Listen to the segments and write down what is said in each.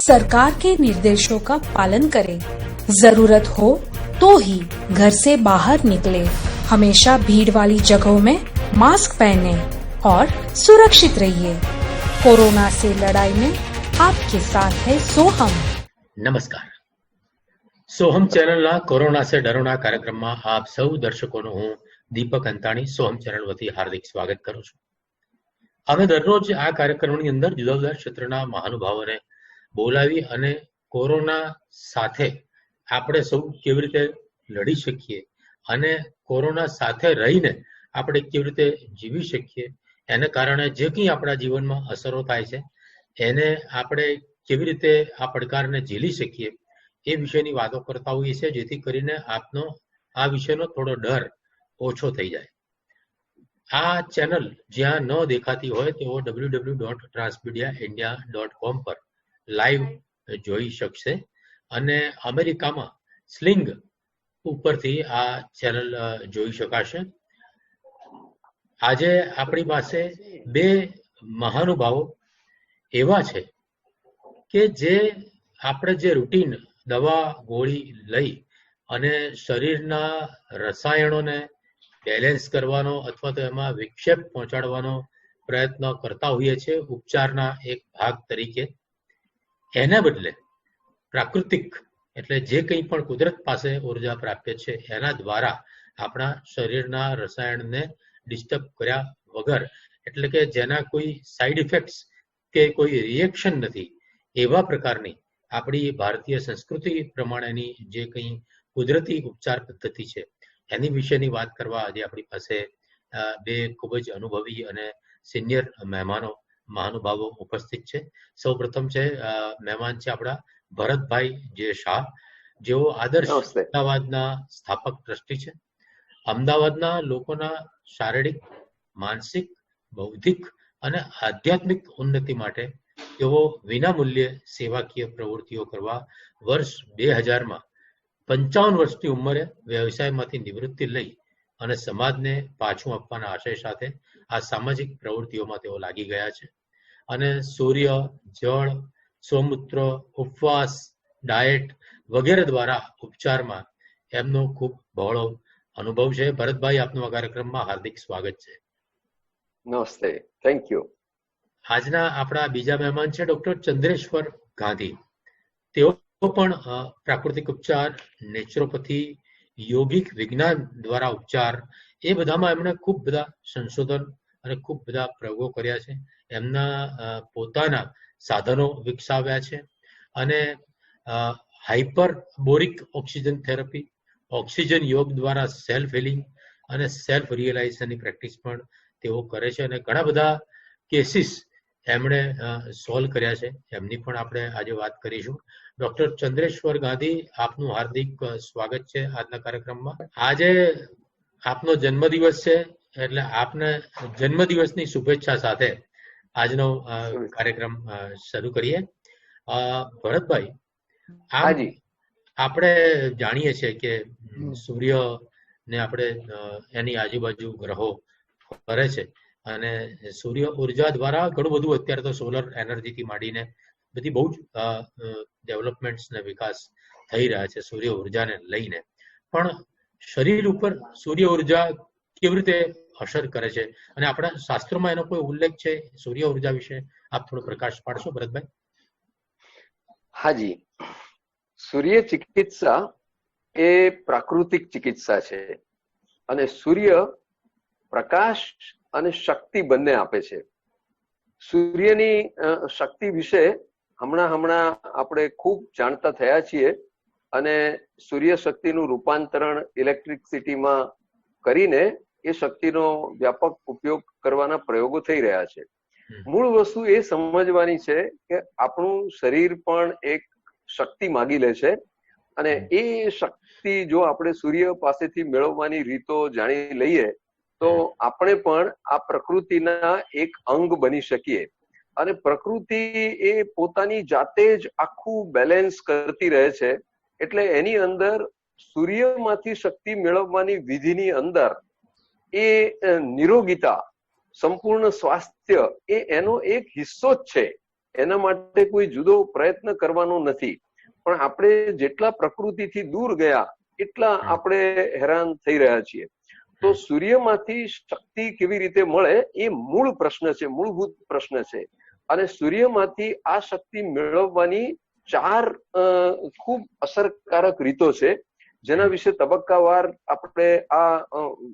सरकार के निर्देशों का पालन करें, जरूरत हो तो ही घर से बाहर निकले, हमेशा भीड़ वाली जगहों में मास्क पहने और सुरक्षित रहिए। कोरोना से लड़ाई में आपके साथ है सोहम। નમસ્કાર, સોહમ ચેનલના કોરોના સે ડરોના કાર્યક્રમમાં આપ સૌ દર્શકોનું હું દીપક અંતાણી સોહમ ચેનલ વતી હાર્દિક સ્વાગત કરું છું. અમે દરરોજ આ કાર્યક્રમની અંદર જુદા જુદા ક્ષેત્રના મહાનુભાવોને બોલાવી અને કોરોના સાથે આપણે સૌ કેવી રીતે લડી શકીએ અને કોરોના સાથે રહીને આપણે કેવી રીતે જીવી શકીએ, એને કારણે જે કંઈ આપણા જીવનમાં અસરો થાય છે એને આપણે કેવી રીતે આ પડકારને ઝીલી શકીએ એ વિષયની વાતો કરતા હોઈએ છીએ, જેથી કરીને આપનો આ વિષયનો થોડો ડર ઓછો થઈ જાય. આ ચેનલ જ્યાં ન દેખાતી હોય તેઓ www.transmediaindia.com પર લાઈવ જોઈ શકશે અને અમેરિકામાં સ્લિંગ ઉપરથી આ ચેનલ જોઈ શકાશે. આજે આપણી પાસે બે મહાનુભાવો એવા છે કે જે આપણે જે રૂટીન દવા ગોળી લઈ અને શરીરના રસાયણોને બેલેન્સ કરવાનો અથવા તો એમાં વિક્ષેપ પહોંચાડવાનો પ્રયત્ન કરતા હોઈએ છીએ ઉપચારના એક ભાગ તરીકે, એને બદલે પ્રાકૃતિક એટલે જે કંઈ પણ કુદરત પાસે ઉર્જા પ્રાપ્ય છે એના દ્વારા આપણા શરીરના રસાયણને ડિસ્ટર્બ કર્યા વગર, એટલે કે જેના કોઈ સાઈડ ઇફેક્ટ્સ કે કોઈ રિએક્શન નથી એવા પ્રકારની આપણી ભારતીય સંસ્કૃતિ પ્રમાણેની જે કંઈ કુદરતી ઉપચાર પદ્ધતિ છે એની વિશેની વાત કરવા આજે આપણી પાસે બે ખૂબ જ અનુભવી અને સિનિયર મહાનુભાવો ઉપસ્થિત છે. સૌ પ્રથમ છે મહેમાન છે આપણા ભરતભાઈ જે શાહ, જેઓ આદર્શ અમદાવાદના સ્થાપક ટ્રસ્ટી છે. અમદાવાદના લોકોના શારીરિક, માનસિક, બૌદ્ધિક અને આધ્યાત્મિક ઉન્નતિ માટે તેઓ વિનામૂલ્યે સેવાકીય પ્રવૃત્તિઓ કરવા વર્ષ 2000માં 55 વર્ષની ઉંમરે વ્યવસાયમાંથી નિવૃત્તિ લઈ અને સમાજને પાછું આપવાના આશય સાથે આ સામાજિક પ્રવૃત્તિઓમાં તેઓ લાગી ગયા છે અને સૂર્ય, જળ, સોમૂત્ર, ઉપવાસ, ડાયટ વગેરે દ્વારા ઉપચારમાં એમનો ખૂબ બહોળો અનુભવ છે. ભરતભાઈ, આપનું આ કાર્યક્રમમાં હાર્દિક સ્વાગત છે. નમસ્તે, થેન્ક યુ. આજના આપણા બીજા મહેમાન છે ડોક્ટર ચંદ્રેશ્વર ગાંધી. તેઓ પણ પ્રાકૃતિક ઉપચાર, નેચરોપેથી, યોગિક વિજ્ઞાન દ્વારા ઉપચાર એ બધામાં એમણે ખૂબ બધા સંશોધન અને ખૂબ બધા પ્રયોગો કર્યા છે. એમના પોતાના સાધનો વિકસાવ્યા છે અને હાઇપરબોરિક ઓક્સિજન થેરપી, ઓક્સિજન યોગ દ્વારા સેલ્ફ હિલિંગ અને સેલ્ફ રિયલાઇઝેશનની પ્રેક્ટિસ પણ તેઓ કરે છે અને ઘણા બધા કેસીસ એમણે સોલ્વ કર્યા છે. એમની પણ આપણે આજે વાત કરીશું. ડોક્ટર ચંદ્રેશ્વર ગાંધી, આપનું હાર્દિક સ્વાગત છે આજના કાર્યક્રમમાં. આજે આપનો જન્મદિવસ છે એટલે આપને જન્મદિવસની શુભેચ્છા સાથે આજનો કાર્યક્રમ શરૂ કરીએ. ભરતભાઈ, આપણે જાણીએ છીએ કે સૂર્યને આપણે એની આજુબાજુ ગ્રહો ફરે છે અને સૂર્ય ઉર્જા દ્વારા ઘણું બધું અત્યારે તો સોલર એનર્જીથી માંડીને બધી બહુ જ ડેવલપમેન્ટ્સ ને વિકાસ થઈ રહ્યા છે સૂર્ય ઉર્જાને લઈને. પણ શરીર ઉપર સૂર્ય ઉર્જા કેવી રીતે અસર કરે છે અને આપણા શાસ્ત્રોમાં એનો કોઈ ઉલ્લેખ છે સૂર્ય ઉર્જા વિશે? આપ થોડો પ્રકાશ પાડશો ભરતભાઈ? હાજી, સૂર્ય ચિકિત્સા એ પ્રાકૃતિક ચિકિત્સા છે અને સૂર્ય પ્રકાશ અને શક્તિ બંને આપે છે. સૂર્યની શક્તિ વિશે હમણાં આપણે ખૂબ જાણતા થયા છીએ અને સૂર્ય શક્તિનું રૂપાંતરણ ઇલેક્ટ્રિસિટીમાં કરીને એ શક્તિનો વ્યાપક ઉપયોગ કરવાના પ્રયોગો થઈ રહ્યા છે. મૂળ વસ્તુ એ સમજવાની છે કે આપણું શરીર પણ એક શક્તિ માગી લે છે અને એ શક્તિ જો આપણે સૂર્ય પાસેથી મેળવવાની રીતો જાણી લઈએ તો આપણે પણ આ પ્રકૃતિના એક અંગ બની શકીએ. અને પ્રકૃતિ એ પોતાની જાતે જ આખું બેલેન્સ કરતી રહે છે, એટલે એની અંદર સૂર્યમાંથી શક્તિ મેળવવાની વિધિની અંદર એ નિરોગીતા, સંપૂર્ણ સ્વાસ્થ્ય એ એનો એક હિસ્સો જ છે. એના માટે કોઈ જુદો પ્રયત્ન કરવાનો નથી. પણ આપણે જેટલા પ્રકૃતિથી દૂર ગયા એટલા આપણે હેરાન થઈ રહ્યા છીએ. તો સૂર્યમાંથી શક્તિ કેવી રીતે મળે એ મૂળ પ્રશ્ન છે, મૂળભૂત પ્રશ્ન છે. અને સૂર્યમાંથી આ શક્તિ મેળવવાની 4 ખૂબ અસરકારક રીતો છે, જેના વિશે તબક્કાવાર આપણે આ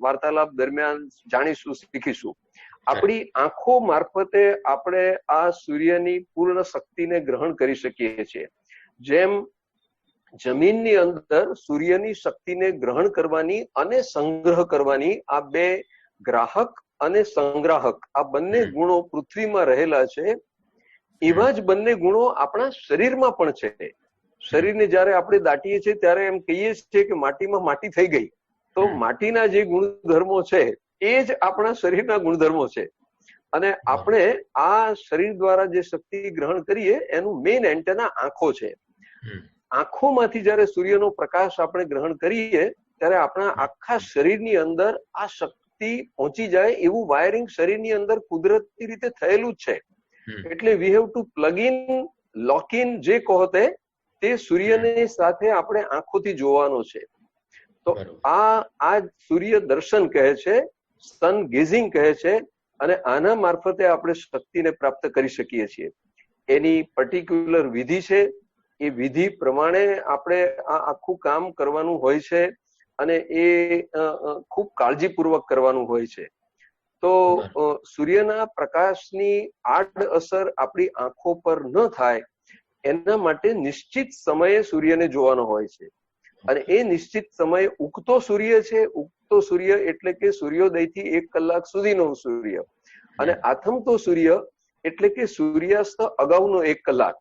વાર્તાલાપ દરમિયાન જાણીશું, શીખીશું. આપણી આંખો મારફતે આપણે આ સૂર્યની પૂર્ણ શક્તિને ગ્રહણ કરી શકીએ છીએ. જેમ જમીનની અંદર સૂર્યની શક્તિને ગ્રહણ કરવાની અને સંગ્રહ કરવાની આ 2 ગ્રાહક અને સંગ્રાહક આ બંને ગુણો પૃથ્વીમાં રહેલા છે, એવા જ બંને ગુણો આપણા શરીરમાં પણ છે. શરીરને જયારે આપણે દાટીએ છીએ ત્યારે એમ કહીએ છીએ કે માટીમાં માટી થઈ ગઈ. તો માટીના જે ગુણધર્મો છે એ જ આપણા શરીરના ગુણધર્મો છે. અને આપણે આ શરીર દ્વારા જે શક્તિ ગ્રહણ કરીએ એનું મેઇન એન્ટેના આંખો છે. આંખોમાંથી જયારે સૂર્યનો પ્રકાશ આપણે ગ્રહણ કરીએ ત્યારે આપણા આખા શરીરની અંદર આ શક્તિ પહોંચી જાય એવું વાયરિંગ શરીરની અંદર કુદરતી રીતે થયેલું જ છે. એટલે we have to plug in, lock in, જે કહો તે સૂર્યની સાથે આપણે આંખોથી જોવાનો છે. તો આ સૂર્ય દર્શન કહે છે, સન ગેઝિંગ કહે છે. અને આના મારફતે આપણે શક્તિને પ્રાપ્ત કરી શકીએ છીએ. એની પર્ટિક્યુલર વિધિ છે. એ વિધિ પ્રમાણે આપણે આ આખું કામ કરવાનું હોય છે અને એ ખૂબ કાળજીપૂર્વક કરવાનું હોય છે. તો સૂર્યના પ્રકાશની આડઅસર આપણી આંખો પર ન થાય એના માટે નિશ્ચિત સમયે સૂર્યને જોવાનો હોય છે. અને એ નિશ્ચિત સમયે ઉગતો સૂર્ય છે. ઉગતો સૂર્ય એટલે કે સૂર્યોદયથી 1 કલાક સુધીનો સૂર્ય, અને આથમતો સૂર્ય એટલે કે સૂર્યાસ્ત અગાઉનો 1 કલાક.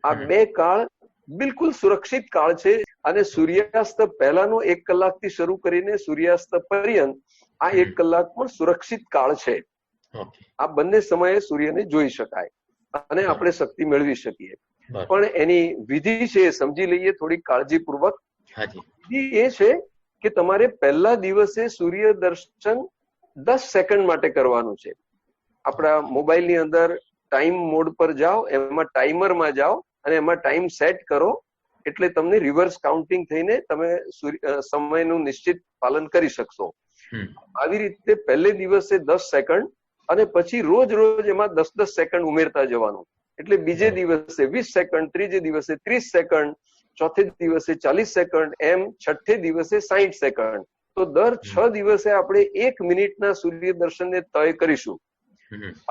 આ 2 કાળ બિલકુલ સુરક્ષિત કાળ છે. અને સૂર્યાસ્ત પહેલાનો 1 કલાકથી શરૂ કરીને સૂર્યાસ્ત પર્યંત આ 1 કલાક પણ સુરક્ષિત કાળ છે. આ બંને સમયે સૂર્યને જોઈ શકાય અને આપણે શક્તિ મેળવી શકીએ. પણ એની વિધિ છે એ સમજી લઈએ થોડી કાળજીપૂર્વક. વિધિ એ છે કે તમારે પહેલા દિવસે સૂર્ય દર્શન 10 સેકન્ડ માટે કરવાનું છે. આપણા મોબાઈલની અંદર ટાઈમ મોડ પર જાઓ, એમાં ટાઈમરમાં જાઓ અને એમાં ટાઈમ સેટ કરો, એટલે તમને રિવર્સ કાઉન્ટિંગ થઈને તમે સમયનું નિશ્ચિત પાલન કરી શકશો. આવી રીતે પહેલે દિવસે 10 સેકન્ડ અને પછી રોજ રોજ એમાં 10 સેકન્ડ ઉમેરતા જવાનું. એટલે બીજે દિવસે 20 સેકન્ડ, ત્રીજે દિવસે 30 સેકન્ડ, ચોથે દિવસે 40 સેકન્ડ, એમ છઠ્ઠે દિવસે 60 સેકન્ડ. તો દર 6 દિવસે આપણે 1 મિનિટના સૂર્ય દર્શનને તય કરીશું.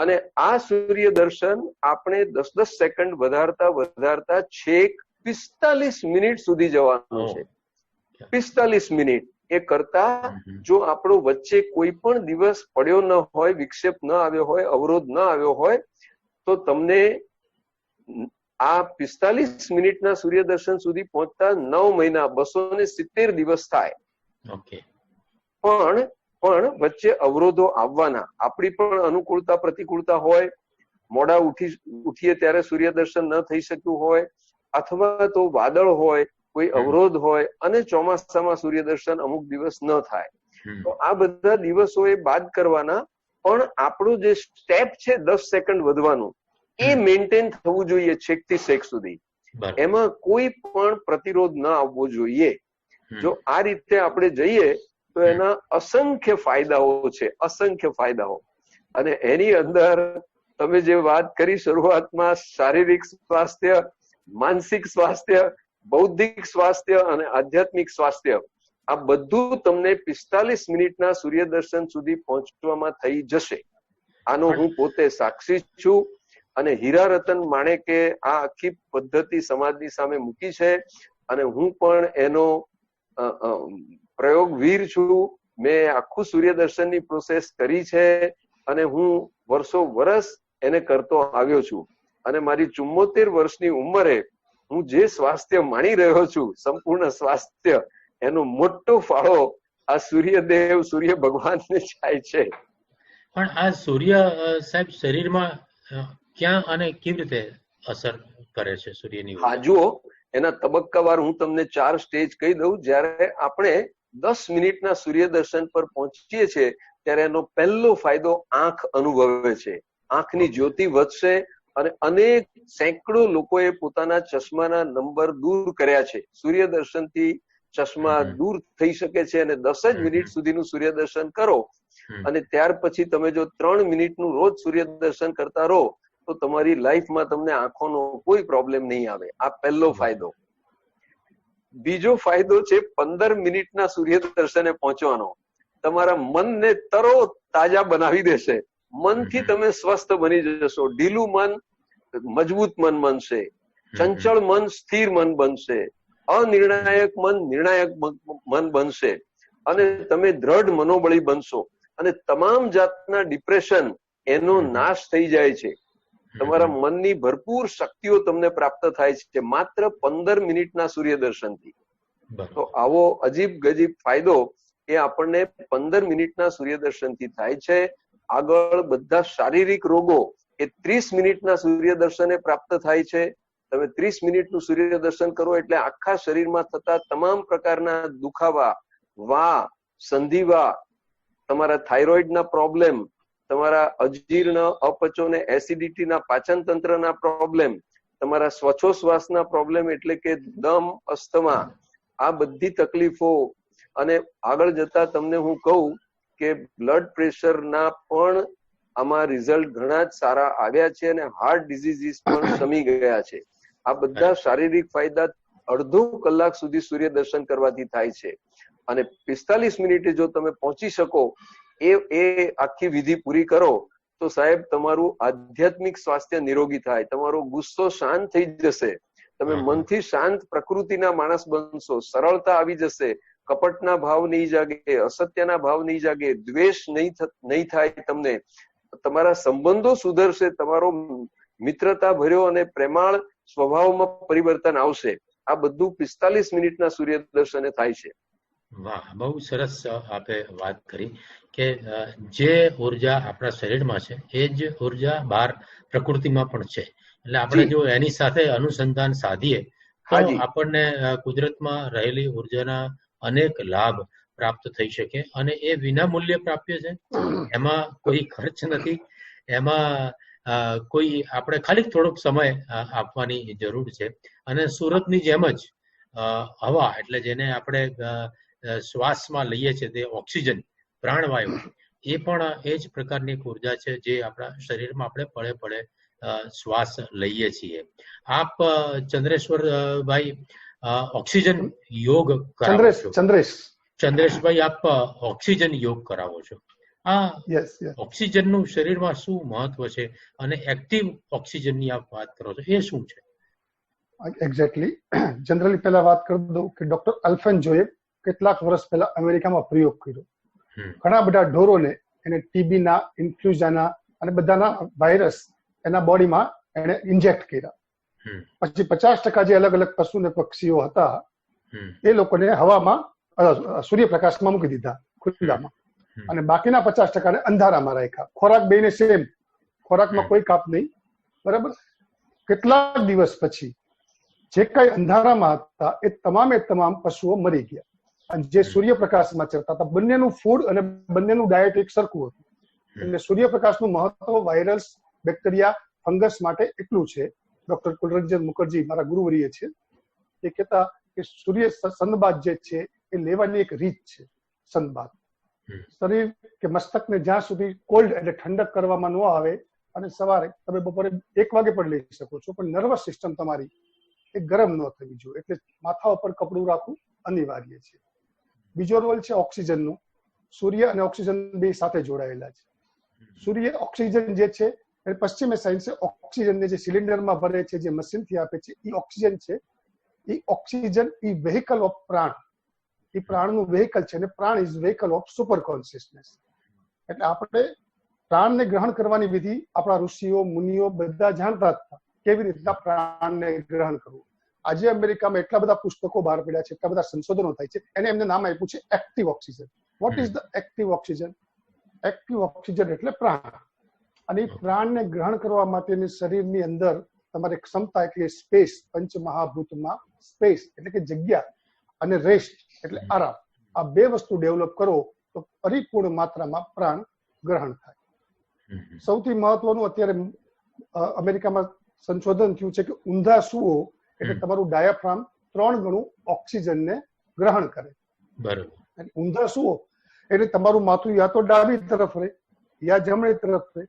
અને આ સૂર્ય દર્શન આપણે 10 સેકન્ડ વધારતા વધારતા છેક 45 મિનિટ સુધી જવાનું છે. 45 મિનિટ એ કરતા જો આપણો વચ્ચે કોઈ પણ દિવસ પડ્યો ન હોય, વિક્ષેપ ન આવ્યો હોય, અવરોધ ન આવ્યો હોય, તો તમને આ 45 મિનિટના સૂર્ય દર્શન સુધી પહોંચતા 9 મહિના 270 દિવસ થાય. પણ વચ્ચે અવરોધો આવવાના. આપણી પણ અનુકૂળતા પ્રતિકૂળતા હોય, મોડા ઉઠીએ ત્યારે સૂર્ય દર્શન ન થઈ શક્યું હોય, અથવા તો વાદળ હોય, કોઈ અવરોધ હોય અને ચોમાસામાં સૂર્ય દર્શન અમુક દિવસ ન થાય. તો આ બધા દિવસો એ બાદ કરવાના. પણ આપણું જે સ્ટેપ છે 10 સેકન્ડ વધવાનું એ મેન્ટેન થવું જોઈએ છેકથી છેક સુધી. એમાં કોઈ પણ પ્રતિરોધ ન આવવો જોઈએ. જો આ રીતે આપણે જઈએ તો એના અસંખ્ય ફાયદાઓ છે, અસંખ્ય ફાયદાઓ. અને એની અંદર તમે જે વાત કરી શરૂઆતમાં, શારીરિક સ્વાસ્થ્ય, માનસિક સ્વાસ્થ્ય, બૌદ્ધિક સ્વાસ્થ્ય અને આધ્યાત્મિક સ્વાસ્થ્ય, આ બધું તમને 45 મિનિટના સૂર્ય દર્શન સુધી પહોંચવામાં થઈ જશે. આનો હું પોતે સાક્ષી છું. અને હીરા રતન માણેકે આ આખી પદ્ધતિ સમાજની સામે મૂકી છે અને હું પણ એનો પ્રયોગવીર છું. મેં આખું સૂર્ય દર્શનની પ્રોસેસ કરી છે અને હું વર્ષો એને કરતો આવ્યો છું. અને મારી 74 વર્ષની ઉંમરે હું જે સ્વાસ્થ્ય માણી રહ્યો છું, સંપૂર્ણ સ્વાસ્થ્ય, એનો મોટો ફાળો આ સૂર્યદેવ, સૂર્ય ભગવાનને જાય છે. પણ આ સૂર્ય સાહેબ શરીરમાં ક્યાં અને કેવી રીતે અસર કરે છે સૂર્યની? હા, જુઓ, એના તબક્કાવાર હું તમને 4 સ્ટેજ કહી દઉં. જ્યારે આપણે 10 મિનિટના સૂર્ય દર્શન પર પહોંચીએ છીએ ત્યારે એનો પહેલો ફાયદો આંખ અનુભવે છે. આંખની જ્યોતિ વધશે અને અનેક સેંકડો લોકોએ પોતાના ચશ્માના નંબર દૂર કર્યા છે. સૂર્યદર્શનથી ચશ્મા દૂર થઈ શકે છે અને 10 જ મિનિટ સુધીનું સૂર્યદર્શન કરો અને ત્યાર પછી તમે જો 3 મિનિટનું રોજ સૂર્યદર્શન કરતા રહો તો તમારી લાઈફમાં તમને આંખોનો કોઈ પ્રોબ્લેમ નહીં આવે. આ પહેલો ફાયદો. બીજો ફાયદો છે 15 મિનિટના સૂર્યદર્શને પહોંચવાનો. તમારા મનને તરો તાજા બનાવી દેશે. મનથી તમે સ્વસ્થ બની જશો. ઢીલું મન મજબૂત મન બનશે, ચંચળ મન સ્થિર મન બનશે, અનિર્ણાયક મન નિર્ણાયક મન બનશે અને તમે દ્રઢ મનોબળી બનશો અને તમામ જાતના ડિપ્રેશન એનો નાશ થઈ જાય છે. તમારા મનની ભરપૂર શક્તિઓ તમને પ્રાપ્ત થાય છે માત્ર 15 મિનિટના સૂર્યદર્શનથી. તો આવો અજીબ ગજીબ ફાયદો એ આપણને 15 મિનિટના સૂર્યદર્શનથી થાય છે. આગળ બધા શારીરિક રોગો એ 30 મિનિટના સૂર્યદર્શને પ્રાપ્ત થાય છે. તમે 30 મિનિટનું સૂર્યદર્શન કરો એટલે આખા શરીરમાં થતા તમામ પ્રકારના દુખાવા, વા, સંધિવા, તમારા થાઇરોઇડના પ્રોબ્લેમ, તમારા અજીર્ણ, અપચો ને એસિડિટીના પાચન તંત્રના પ્રોબ્લેમ, તમારા શ્વાસોશ્વાસના પ્રોબ્લેમ એટલે કે દમ, અસ્થમા, આ બધી તકલીફો અને આગળ જતા તમને હું કહું કે બ્લડ પ્રેશરના પણ આમાં રિઝલ્ટ ઘણા જ સારા આવ્યા છે અને હાર્ટ ડિઝીઝીસ પણ શમી ગયા છે. આ બધા શારીરિક ફાયદા અડધો કલાક સુધી સૂર્યદર્શન કરવાથી થાય છે અને 45 મિનિટે જો તમે પહોંચી શકો એ આખી વિધિ પૂરી કરો તો સાહેબ તમારું આધ્યાત્મિક સ્વાસ્થ્ય નિરોગી થાય. તમારો ગુસ્સો શાંત થઈ જશે. તમે મનથી શાંત પ્રકૃતિના માણસ બનશો. સરળતા આવી જશે. કપટના ભાવ નહીં જાગે, અસત્યના ભાવ નહીં જાગે, દ્વેષ નહીં થાય. તમને તમારા સંબંધો સુધરશે. તમારો મિત્રતા ભર્યો અને પ્રેમાળ સ્વભાવમાં પરિવર્તન આવશે. આ બધું 45 મિનિટના સૂર્યદર્શને થાય છે. વાહ, બહુ સરસ આપે વાત કરી કે જે ઉર્જા આપણા શરીરમાં છે એ જ ઉર્જા બહાર પ્રકૃતિમાં પણ છે. એટલે આપણે જો એની સાથે અનુસંધાન સાધીએ તો આપણને કુદરતમાં રહેલી ઉર્જાના અનેક લાભ પ્રાપ્ત થઈ શકે અને એ વિના મૂલ્યે પ્રાપ્ય છે. એમાં કોઈ ખર્ચ નથી. એમાં કોઈ આપણે ખાલી થોડોક સમય આપવાની જરૂર છે. અને સુરતની જેમ જ હવા એટલે જેને આપણે શ્વાસમાં લઈએ છીએ તે ઓક્સિજન, પ્રાણવાયુ, એ પણ એ જ પ્રકારની એક ઉર્જા છે જે આપણા શરીરમાં આપણે પળે પળે શ્વાસ લઈએ છીએ. આપ ચંદ્રેશ્વરભાઈ ઓક્સિજન યોગ કરાવો છો. ચંદ્રેશભાઈ આપ ઓક્સિજન યોગ કરાવો છો. આ ઓક્સિજનનું શરીરમાં શું મહત્વ છે અને એક્ટિવ ઓક્સિજનની આપ વાત કરો છો એ શું છે? એક્ઝેક્ટલી. જનરલી પહેલા વાત કરી દઉં કે ડોક્ટર અલ્ફેન્જોએ કેટલાક વર્ષ પહેલા અમેરિકામાં પ્રયોગ કર્યો. ઘણા બધા ઢોરોને એને ટીબીના, ઇન્ફ્લુએન્ઝાના અને બધાના વાયરસ એના બોડીમાં એને ઇન્જેક્ટ કર્યા. પછી 50% જે અલગ અલગ પશુ ને પક્ષીઓ હતા એ લોકોને હવામાં સૂર્યપ્રકાશમાં મૂકી દીધા ખુલ્લામાં અને બાકીના 50%ને અંધારામાં રાખ્યા. ખોરાક બેને સેમ, ખોરાકમાં કોઈ કાપ નહીં. બરાબર. કેટલાક દિવસ પછી જે કઈ અંધારામાં હતા એ તમામ પશુઓ મરી ગયા અને જે સૂર્યપ્રકાશમાં ચરતા હતા બંનેનું ફૂડ અને બંનેનું ડાયટ એક સરખું હતું. એટલે સૂર્યપ્રકાશનું મહત્વ વાયરસ, બેક્ટેરિયા, ફંગસ માટે એટલું છે. ડોક્ટર કુલરંજન મુખર્જી મારા ગુરુવર્ય છે, એ કહેતા કે સૂર્ય સનબાથ જે છે એ લેવાની એક રીત છે. સનબાથ શરીર કે મસ્તકને જ્યાં સુધી કોલ્ડ એટલે ઠંડક કરવામાં ન આવે અને સવારે તમે બપોરે 1 વાગે પણ લઈ શકો છો પણ નર્વસ સિસ્ટમ તમારી એ ગરમ ન થવી જોઈએ એટલે માથા ઉપર કપડું રાખવું અનિવાર્ય છે. બીજો રોલ છે ઓક્સિજનનો. સૂર્ય અને ઓક્સિજન બે સાથે જોડાયેલા છે. સૂર્ય ઓક્સિજન જે છે એ પશ્ચિમી સાયન્સે ઓક્સિજનને જે સિલિન્ડરમાં ભરે છે, જે મશીનથી આપે છે, એ ઓક્સિજન છે. એ ઓક્સિજન એ વેહિકલ ઓફ પ્રાણ, એ પ્રાણનું વેહિકલ છે અને prana is vehicle of super consciousness. એટલે આપણે પ્રાણને ગ્રહણ કરવાની વિધિ આપણા ઋષિઓ, મુનિઓ બધા જાણતા હતા કેવી રીતના પ્રાણને ગ્રહણ કરવું. આજે અમેરિકામાં એટલા બધા પુસ્તકો બહાર પડ્યા છે, એટલા બધા સંશોધનો થાય છે, એને એમને નામ આપ્યું છે active oxygen. What is the active oxygen? Active oxygen એટલે પ્રાણ. અને એ પ્રાણને ગ્રહણ કરવા માટેની શરીરની અંદર તમારી ક્ષમતા એટલે સ્પેસ, પંચમહાભૂતમાં સ્પેસ એટલે કે જગ્યા અને રેસ્ટ એટલે આરામ, આ બે વસ્તુ ડેવલપ કરો તો પરિપૂર્ણ માત્રામાં પ્રાણ ગ્રહણ થાય. સૌથી મહત્વનું અત્યારે અમેરિકામાં સંશોધન થયું છે કે ઊંધા સુવો એટલે તમારું ડાયાફ્રામ 3 ગણું ઓક્સિજનને ગ્રહણ કરે. બરાબર. ઊંધા સુવો એટલે તમારું માથું યા તો ડાબી તરફ રહે યા જમણી તરફ રહે,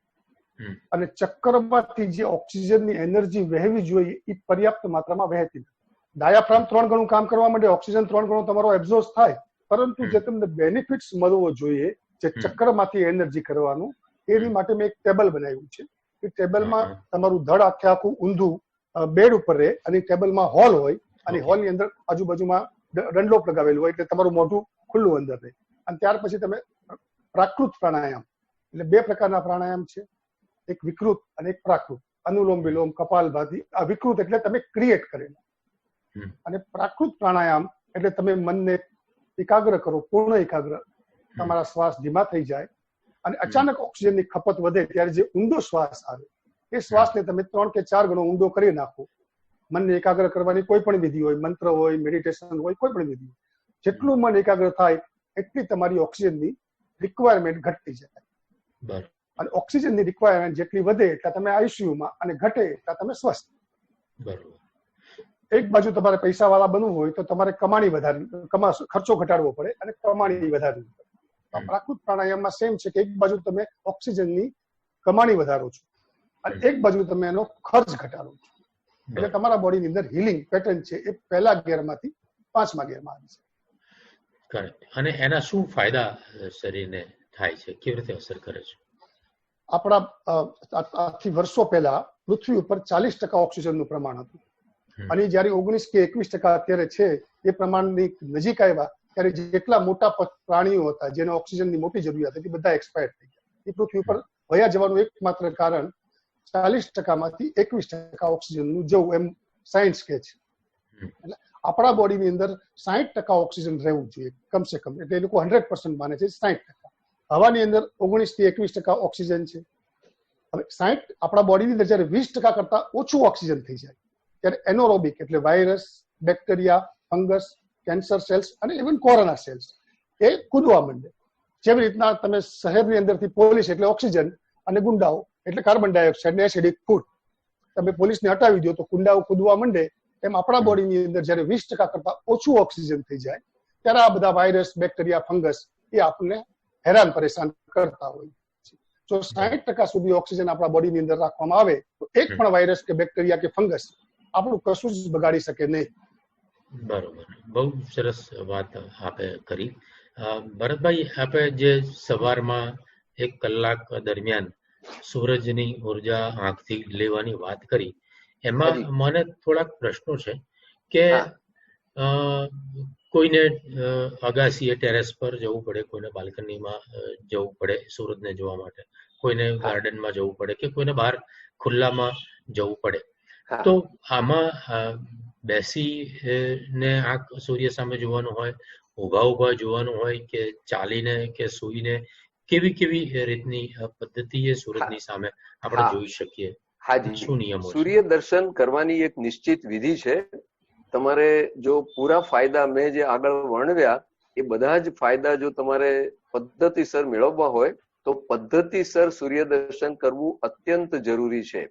અને ચક્કરમાંથી જે ઓક્સિજનની એનર્જી વહેવી જોઈએ એ પર્યાપ્ત માત્રામાં વહેતી નથી. ડાયાફ્રામ 3 ગણું કામ કરવા માટે ઓક્સિજન 3 ગણો તમારો એબ્ઝોર્બ થાય, પરંતુ જે તમને બેનિફિટ્સ મળવો જોઈએ, જે ચક્કરમાંથી એનર્જી કરવાનું, એની માટે મેં એક ટેબલ બનાવ્યું છે. એ ટેબલમાં તમારું ધડ આખું ઊંધું બેડ ઉપર રહે, અને ટેબલમાં હોલ હોય, અને હોલની અંદર આજુબાજુમાં રંડલોપ લગાવેલું હોય, એટલે તમારું મોઢું ખુલ્લું અંદર રહે. અને ત્યાર પછી તમે પ્રાકૃત પ્રાણાયામ, એટલે 2 પ્રકારના પ્રાણાયામ છે, એક વિકૃત અને એક પ્રાકૃત. અનુલોમ વિલોમ, કપાલભાતિ. આ વિકૃત એટલે તમે ક્રિએટ કરેલા, અને પ્રાકૃત પ્રાણાયામ એટલે તમે મનને એકાગ્ર કરો, પૂર્ણ એકાગ્ર, તમારા શ્વાસ ધીમા થઈ જાય, અને અચાનક ઓક્સિજનની ખપત વધે ત્યારે જે ઊંડો શ્વાસ આવે, એ શ્વાસને તમે 3 કે 4 ગણો ઊંડો કરી નાખો. મનને એકાગ્ર કરવાની કોઈ પણ વિધિ હોય, મંત્ર હોય, મેડિટેશન હોય, કોઈ પણ વિધિ હોય, જેટલું મન એકાગ્ર થાય એટલી તમારી ઓક્સિજનની રિક્વાયરમેન્ટ ઘટતી જાય. અને ઓક્સિજનની રિક્વાયરમેન્ટ જેટલી વધે એટલા તમે આઈસીયુમાં, અને ઘટે એટલા તમે સ્વસ્થ. એક બાજુ તમારે પૈસા વાળા બનવું હોય તો તમારે કમાણી વધારવી, ખર્ચો ઘટાડવો પડે અને કમાણી વધારવી પડે. પ્રાકૃત પ્રાણાયામમાં સેમ છે કે એક બાજુ તમે ઓક્સિજનની કમાણી વધારો છો, અને એક બાજુ તમે એનો ખર્ચ ઘટાડો છો. એટલે તમારા બોડીની અંદર હીલિંગ પેટર્ન છે એ પહેલા ગેરમાંથી 5મા ગેરમાં આવી છે. કરેક્ટ. અને એના શું ફાયદા શરીરને થાય છે, કેવી રીતે અસર કરે છે? આપણા આથી વર્ષો પહેલા પૃથ્વી ઉપર 40% ઓક્સિજનનું પ્રમાણ હતું, અને જયારે 19 કે 21% અત્યારે છે, એ પ્રમાણની નજીક આવ્યા ત્યારે જેટલા મોટા પ્રાણીઓ હતા જેને ઓક્સિજનની મોટી જરૂરિયાત હતી, બધા એક્સપાયર થઈ ગયા. એ પૃથ્વી ઉપર વયા જવાનું એકમાત્ર કારણ 40%માંથી 21% ઓક્સિજનનું જવું, એમ સાયન્સ કહે છે. એટલે આપણા બોડીની અંદર 60% ઓક્સિજન રહેવું જોઈએ કમસે કમ, એટલે એ લોકો 100% માને છે 60%. હવાની અંદર 19 થી 21% ઓક્સિજન છે. હવે 60 આપણા બોડીની અંદર જયારે 20% કરતા ઓછું ઓક્સિજન થઈ જાય ત્યારે એનોરોબિક એટલે virus, bacteria, fungus, cancer cells અને ઇવન કોરોના સેલ્સ એ કૂદવા માંડે. જેવી રીતના તમે શહેરની અંદરથી પોલીસ એટલે ઓક્સિજન અને ગુંડાઓ એટલે કાર્બન ડાયોક્સાઇડ ને એસિડિક ફૂડ, તમે પોલીસને હટાવી દો તો ગુંડાઓ કૂદવા માંડે. એમ આપણા બોડીની અંદર જયારે 20% કરતા ઓછું ઓક્સિજન થઈ જાય ત્યારે આ બધા વાયરસ, બેક્ટેરિયા, ફંગસ એ આપણને હેરાન પરેશાન કરતા હોય. જો 60% સુધી ઓક્સિજન આપણા બોડીની અંદર રાખવામાં આવે તો એક પણ વાયરસ કે બેક્ટેરિયા કે ફંગસ આપણું કશું જ બગાડી શકે નહીં. બરોબર. બહુ સરસ વાત આપે કરી. ભરતભાઈ, આપે જે સવારમાં 1 કલાક દરમિયાન સૂરજની ઉર્જા આંખથી લેવાની વાત કરી, એમાં મને થોડાક પ્રશ્નો છે કે કોઈને અગાસીએ ટેરેસ પર જવું પડે, કોઈને બાલ્કનીમાં જવું પડે સૂરજને જોવા માટે, કોઈને ગાર્ડનમાં જવું પડે, કે કોઈને બહાર ખુલ્લામાં જવું પડે. તો આમાં બેસીને આંખ સૂર્ય સામે જોવાનું હોય, ઉભા જોવાનું હોય, કે ચાલીને કે સૂઈને, કેવી રીતની પદ્ધતિ એ સૂરજની સામે આપણે જોઈ શકીએ? શું નિયમો? સૂર્ય દર્શન કરવાની એક નિશ્ચિત વિધિ છે. તમારે જો પૂરા ફાયદા મેં જે આગળ વર્ણવ્યા એ બધા જ ફાયદા જો તમારે પદ્ધતિસર મેળવવા હોય તો પદ્ધતિસર સૂર્ય દર્શન કરવું અત્યંત જરૂરી છે.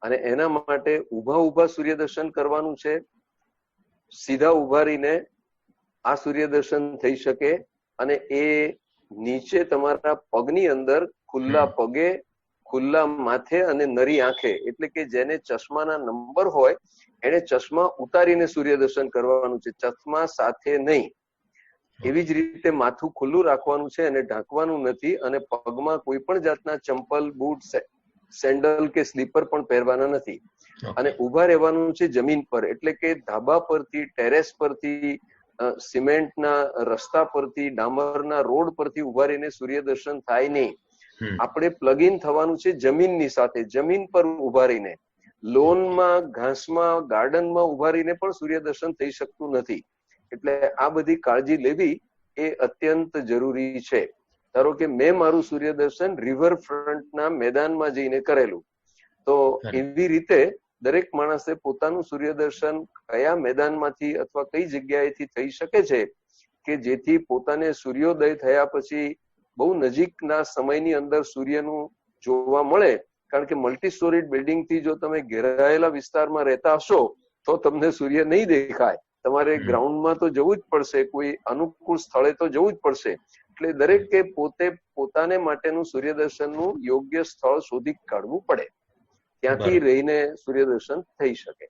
અને એના માટે ઊભા સૂર્ય દર્શન કરવાનું છે. સીધા ઉભા રહીને આ સૂર્ય દર્શન થઈ શકે, અને એ નીચે તમારા પગની અંદર ખુલ્લા પગે, ખુલ્લા માથે અને નરી આંખે, એટલે કે જેને ચશ્માના નંબર હોય એને ચશ્મા ઉતારીને સૂર્ય દર્શન કરવાનું છે, ચશ્મા સાથે નહીં. એવી જ રીતે માથું ખુલ્લું રાખવાનું છે અને ઢાંકવાનું નથી, અને પગમાં કોઈ પણ જાતના ચંપલ, બૂટ, સેન્ડલ કે સ્લીપર પણ પહેરવાના નથી. અને ઉભા રહેવાનું છે જમીન પર, એટલે કે ધાબા પરથી, ટેરેસ પરથી, સિમેન્ટના રસ્તા પરથી, ડામરના રોડ પરથી ઉભા રહીને સૂર્ય દર્શન થાય નહીં. આપણે પ્લગ ઇન થવાનું છે જમીનની સાથે, જમીન પર ઉભા રહીને. લોનમાં, ઘાસમાં, ગાર્ડનમાં ઉભા રહીને પણ સૂર્ય દર્શન થઈ શકતું નથી. એટલે આ બધી કાળજી લેવી એ અત્યંત જરૂરી છે. ધારો કે મેં મારું સૂર્ય દર્શન રિવરફ્રન્ટના મેદાનમાં જઈને કરેલું, તો એવી રીતે દરેક માણસે પોતાનું સૂર્ય દર્શન કયા મેદાનમાંથી અથવા કઈ જગ્યાએથી થઈ શકે છે કે જેથી પોતાને સૂર્યોદય થયા પછી બહુ નજીકના સમયની અંદર સૂર્યનું જોવા મળે કારણ કે મલ્ટી સ્ટોરીડ બિલ્ડિંગ થી જો તમે ઘેરાયેલા વિસ્તારમાં રહેતા હશો તો તમને સૂર્ય નહીં દેખાય. તમારે ગ્રાઉન્ડમાં તો જવું જ પડશે, કોઈ અનુકૂળ સ્થળે તો જવું જ પડશે. એટલે દરેકે પોતાને માટેનું સૂર્યદર્શનનું યોગ્ય સ્થળ શોધી કાઢવું પડે, ત્યાંથી રહીને સૂર્યદર્શન થઈ શકે.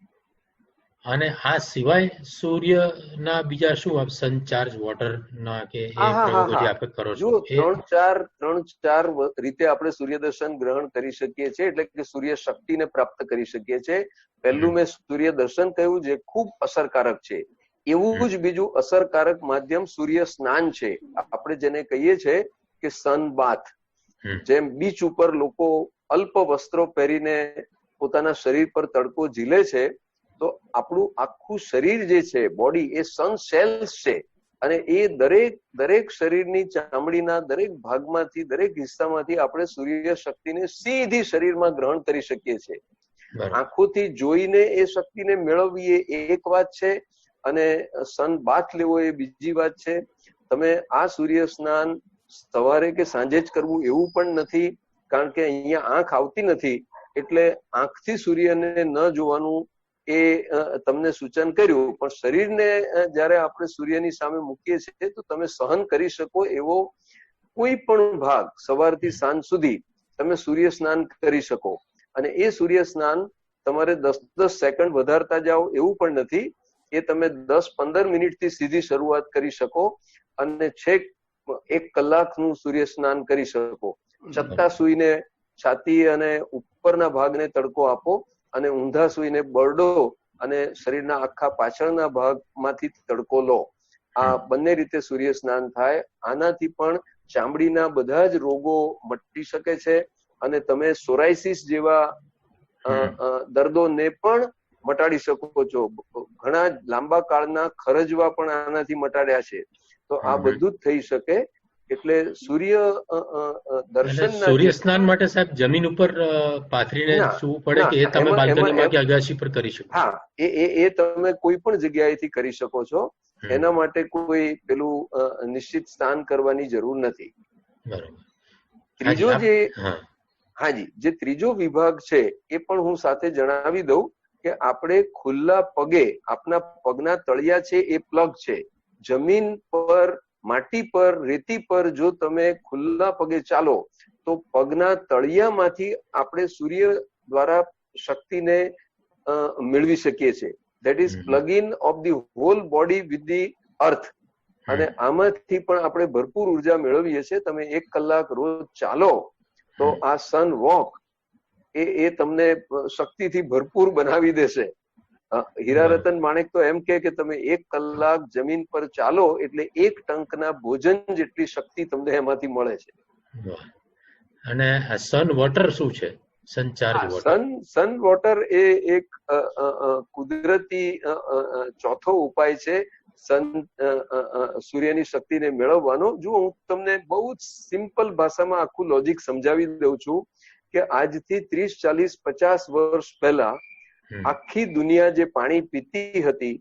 અને આ સિવાય સૂર્યના બીજા શું સનચાર્જ વોટરના કે એ પ્રયોગો જે આપણે કરો છો? ત્રણ ચાર રીતે આપણે સૂર્યદર્શન ગ્રહણ કરી શકીએ છીએ, એટલે કે સૂર્ય શક્તિને પ્રાપ્ત કરી શકીએ છીએ. પહેલું મેં સૂર્યદર્શન કહ્યું, જે ખૂબ અસરકારક છે. એવું જ બીજું અસરકારક માધ્યમ સૂર્ય સ્નાન છે. આપણે જેને કહીએ છીએ કે સન બાથ. જેમ બીચ ઉપર લોકો અલ્પ વસ્ત્રો પહેરીને પોતાના શરીર પર તડકો ઝીલે છે, તો આપણું આખું શરીર જે છે, બોડી, એ સન સેલ્સ છે. અને એ દરેક શરીરની ચામડીના દરેક ભાગમાંથી, દરેક હિસ્સામાંથી આપણે સૂર્ય શક્તિને સીધી શરીરમાં ગ્રહણ કરી શકીએ છીએ. આંખોથી જોઈને એ શક્તિને મેળવવી એ એક વાત છે, અને સન બાથ લેવો એ બીજી વાત છે. તમે આ સૂર્ય સ્નાન સવારે કે સાંજે જ કરવું એવું પણ નથી, કારણ કે અહીંયા આંખ આવતી નથી, એટલે આંખથી સૂર્યને ન જોવાનું એ તમને સૂચન કર્યું. પણ શરીરને જયારે આપણે સૂર્યની સામે મૂકીએ છીએ તો તમે સહન કરી શકો એવો કોઈ પણ ભાગ સવારથી સાંજ સુધી તમે સૂર્ય સ્નાન કરી શકો. અને એ સૂર્ય સ્નાન તમારે 10-10 સેકન્ડ વધારતા જાઓ એવું પણ નથી. એ તમે 10-15 મિનિટથી સીધી શરૂઆત કરી શકો અને છેક 1 કલાકનું સૂર્ય સ્નાન કરી શકો. ચત્તા સૂઈને છાતી અને ઉપરના ભાગને તડકો આપો, અને ઊંધા સૂઈને બરડો અને શરીરના આખા પાછળના ભાગમાંથી તડકો લો. આ બંને રીતે સૂર્ય સ્નાન થાય. આનાથી પણ ચામડીના બધા જ રોગો મટી શકે છે, અને તમે સોરાયસિસ જેવા દર્દોને પણ મટાડી શકો છો. ઘણા લાંબા કાળના ખરજવા પણ આનાથી મટાડ્યા છે. તો આ બધું જ થઈ શકે. એટલે સૂર્ય સ્નાન માટે સાહેબ જમીન ઉપર પાથરીને સૂવું પડે કે એ તમે બાલ્કનીમાં કે અગાસી પર કરી શકો? હા, એ તમે કોઈ પણ જગ્યાએથી કરી શકો છો. એના માટે કોઈ પેલું નિશ્ચિત સ્નાન કરવાની જરૂર નથી. ત્રીજો જે ત્રીજો વિભાગ છે એ પણ હું સાથે જણાવી દઉં કે આપણે ખુલ્લા પગે, આપના પગના તળિયા છે એ પ્લગ છે. જમીન પર, માટી પર, રેતી પર જો તમે ખુલ્લા પગે ચાલો તો પગના તળિયામાંથી આપણે સૂર્ય દ્વારા શક્તિને મેળવી શકીએ છીએ. That is plug in of the hall body with the અર્થ. અને આમાંથી પણ આપણે ભરપૂર ઉર્જા મેળવીએ છીએ. તમે 1 કલાક રોજ ચાલો તો આ સન વોક એ તમને શક્તિથી ભરપૂર બનાવી દેશે. હીરા રતન માણેક તો એમ કે તમે 1 કલાક જમીન પર ચાલો એટલે 1 ટંકના ભોજન જેટલી શક્તિ તમને એમાંથી મળે છે. અને સન વોટર શું છે? સન વોટર એ એક કુદરતી ચોથો ઉપાય છે સૂર્યની શક્તિને મેળવવાનો. જો હું તમને બહુ જ સિમ્પલ ભાષામાં આખું લોજિક સમજાવી દઉં છું કે આજથી 30, 40, 50 વર્ષ પહેલા આખી દુનિયા જે પાણી પીતી હતી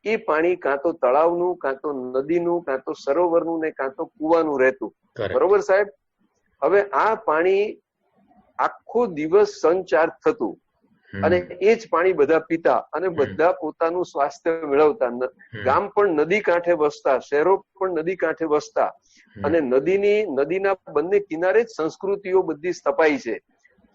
એ પાણી કાં તો તળાવનું, કાં તો નદીનું, કાં તો સરોવરનું ને કાં તો કુવાનું રહેતું. બરોબર સાહેબ? હવે આ પાણી આખો દિવસ સંચાર થતું અને એ જ પાણી બધા પીતા અને બધા પોતાનું સ્વાસ્થ્ય મેળવતા. ગામ પણ નદી કાંઠે વસતા, શહેરો પણ નદી કાંઠે વસતા, અને નદીના બંને કિનારે જ સંસ્કૃતિઓ બધી સ્થપાઈ છે.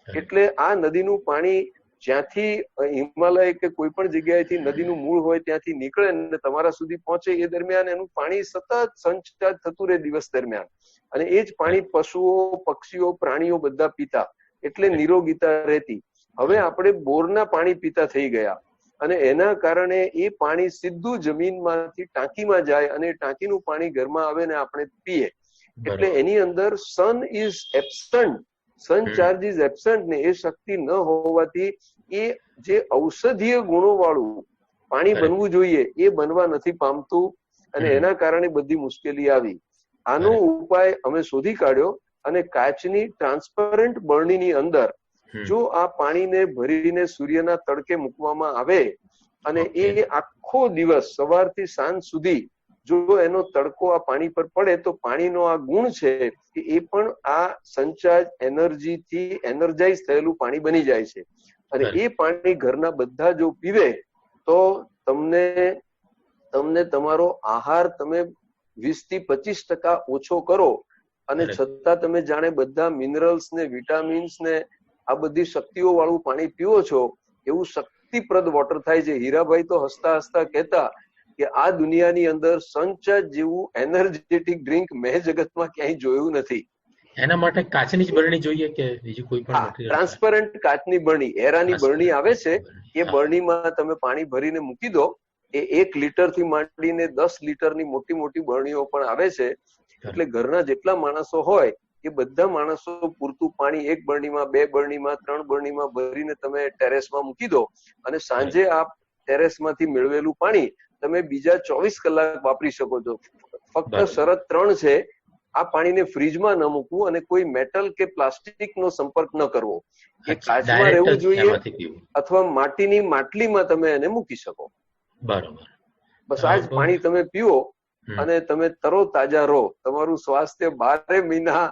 એટલે આ નદીનું પાણી જ્યાંથી હિમાલય કે કોઈ પણ જગ્યાએથી નદીનું મૂળ હોય ત્યાંથી નીકળે અને તમારા સુધી પહોંચે એ દરમિયાન એનું પાણી સતત સંચાર થતું રહે દિવસ દરમિયાન. અને એ જ પાણી પશુઓ, પક્ષીઓ, પ્રાણીઓ બધા પીતા, એટલે નિરોગીતા રહેતી. હવે આપણે બોરના પાણી પીતા થઈ ગયા અને એના કારણે એ પાણી સીધું જમીનમાંથી ટાંકીમાં જાય અને ટાંકીનું પાણી ઘરમાં આવે ને આપણે પીએ. એટલે એની અંદર sun is absent, sun charge is absent ને એ શક્તિ ન હોવાથી એ જે ઔષધીય ગુણો વાળું પાણી બનવું જોઈએ એ બનવા નથી પામતું અને એના કારણે બધી મુશ્કેલી આવી. આનો ઉપાય અમે શોધી કાઢ્યો અને કાચની ટ્રાન્સપરન્ટ બરણીની અંદર જો આ પાણીને ભરીને સૂર્યના તડકે મૂકવામાં આવે અને એ આખો દિવસ સવારથી સાંજ સુધી જો એનો તડકો આ પાણી પર પડે તો પાણીનો આ ગુણ છે કે એ પણ આ સંચાર એનર્જીથી એનર્જાઇઝ થયેલું પાણી બની જાય છે. અને એ પાણી ઘરના બધા જો પીવે તો તમને તમારો આહાર તમે 20-25% ઓછો કરો અને છતાં તમે જાણે બધા મિનરલ્સ ને વિટામિન્સ ને આ બધી શક્તિઓ વાળું પાણી પીવો છો એવું શક્તિપ્રદ વોટર થાય છે. હીરાભાઈ તો હસતા હસતા કહેતા કે આ દુનિયાની અંદર સંચા જેવું એનર્જેટિક ડ્રિંક મેં જગતમાં ક્યાંય જોયું નથી. એના માટે કાચની જ બરણી જોઈએ કે બીજું કોઈ પણ મટીરીયલ? ટ્રાન્સપરન્ટ કાચની બરણી, એરાની બરણી આવે છે. એ બરણીમાં તમે પાણી ભરીને મૂકી દો. એ 1 લીટરથી માંડીને 10 લીટરની મોટી મોટી બરણીઓ પણ આવે છે. એટલે ઘરના જેટલા માણસો હોય એ બધા માણસો પૂરતું પાણી 1 બરણીમાં, 2 બરણીમાં, 3 બરણીમાં ભરીને તમે ટેરેસમાં મૂકી દો અને સાંજે આ ટેરેસમાંથી મેળવેલું પાણી તમે બીજા 24 કલાક વાપરી શકો છો. ફક્ત શરત 3 છે, આ પાણીને ફ્રીજમાં ન મૂકવું અને કોઈ મેટલ કે પ્લાસ્ટિકનો સંપર્ક ન કરવો. એ કાચમાં રહેવું જોઈએ અથવા માટીની માટલીમાં તમે એને મૂકી શકો. બરોબર. બસ આ જ પાણી તમે પીવો અને તમે તરો તાજા રહો. તમારું સ્વાસ્થ્ય 12 મહિના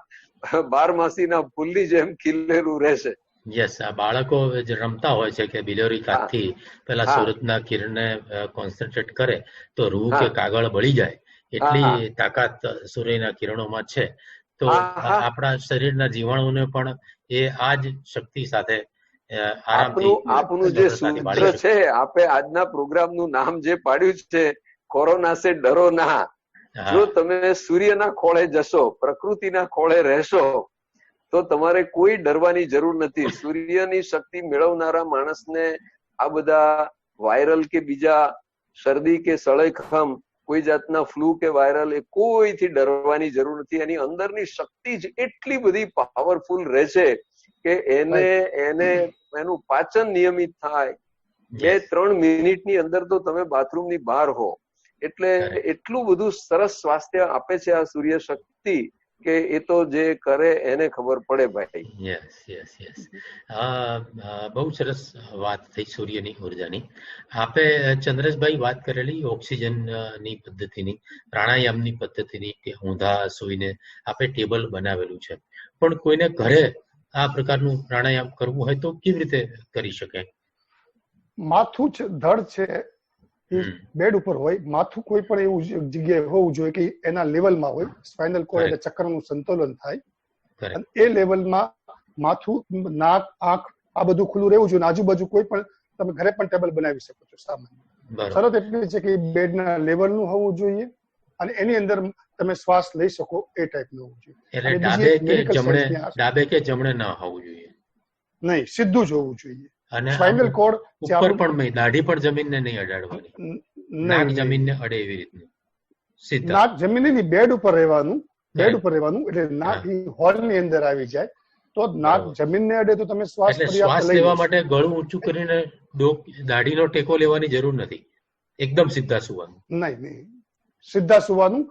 12માસીના ફૂલની જેમ ખીલેલું રહેશે. યસ, આ બાળકો રમતા હોય છે કે બિલોરી કાચથી પેલા સૂરજના કિરણને કોન્સન્ટ્રેટ કરે તો રૂ કે કાગળ બળી જાય એટલી તાકાત સૂર્યના કિરણોમાં છે. તો આપણા શરીરના જીવાણુને પણ એ આ જ શક્તિ સાથે આપનું જે સૂત્ર છે, આપે આજના પ્રોગ્રામનું નામ જે પાડ્યું છે કોરોના સે ડરો ના. જો તમે સૂર્યના ખોળે જશો, પ્રકૃતિના ખોળે રહેશો તો તમારે કોઈ ડરવાની જરૂર નથી. સૂર્યની શક્તિ મેળવનારા માણસને આ બધા વાયરલ કે બીજા શરદી કે સળેખમ, કોઈ જાતના ફ્લૂ કે વાયરલ, એ કોઈથી ડરવાની જરૂર નથી. એની અંદરની શક્તિ જ એટલી બધી પાવરફુલ રહે છે કે એનું પાચન નિયમિત થાય. 2-3 મિનિટની અંદર તો તમે બાથરૂમની બહાર હો. એટલે એટલું બધું સરસ સ્વાસ્થ્ય આપે છે આ સૂર્ય શક્તિ કે એ તો જે કરે એને ખબર પડે ભાઈ. યસ. બહુ સરસ વાત થઈ સૂર્યની ઉર્જાની. આપે ચંદ્રેશભાઈ વાત કરેલી ઓક્સિજનની પદ્ધતિની, પ્રાણાયામની પદ્ધતિની કે ઊંધા સૂઈને આપે ટેબલ બનાવેલું છે. પણ કોઈને ઘરે આ પ્રકારનું પ્રાણાયામ કરવું હોય તો કેવી રીતે કરી શકે? માથું ધડ છે બેડ ઉપર હોય. માથું કોઈ પણ એવું જગ્યાએ હોવું જોઈએ કે એના લેવલમાં હોય. સ્પાઇનલ કોર્ડ એટલે ચક્રનું સંતુલન થાય. અને એ લેવલમાં માથું, નાક, આંખ આ બધું ખુલ્લું રહેવું જોઈએ. આજુબાજુ કોઈ પણ તમે ઘરે પણ ટેબલ બનાવી શકો છો સામાન્ય. શરત એટલી છે કે બેડના લેવલનું હોવું જોઈએ અને એની અંદર તમે શ્વાસ લઈ શકો એ ટાઈપનું હોવું જોઈએ. ડાબે કે જમણે ના હોવું જોઈએ. નહીં, સીધું જ હોવું જોઈએ. અને સ્પાઇનલ કોર્ડ ઉપર પણ દાઢી પણ જમીનને નહીં અડાડવાની. નાક જમીનને અડે એવી રીતનું સીધા. નાક જમીનની બેડ ઉપર રહેવાનું. બેડ ઉપર રહેવાનું એટલે નાક હોલની અંદર આવી જાય તો નાક જમીનને અડે તો તમે શ્વાસ લેવા માટે ગળું ઊંચું કરીને દાઢીનો ટેકો લેવાની જરૂર નથી. એકદમ સીધા સુવાનું. નહીં, સીધા સુવાનું.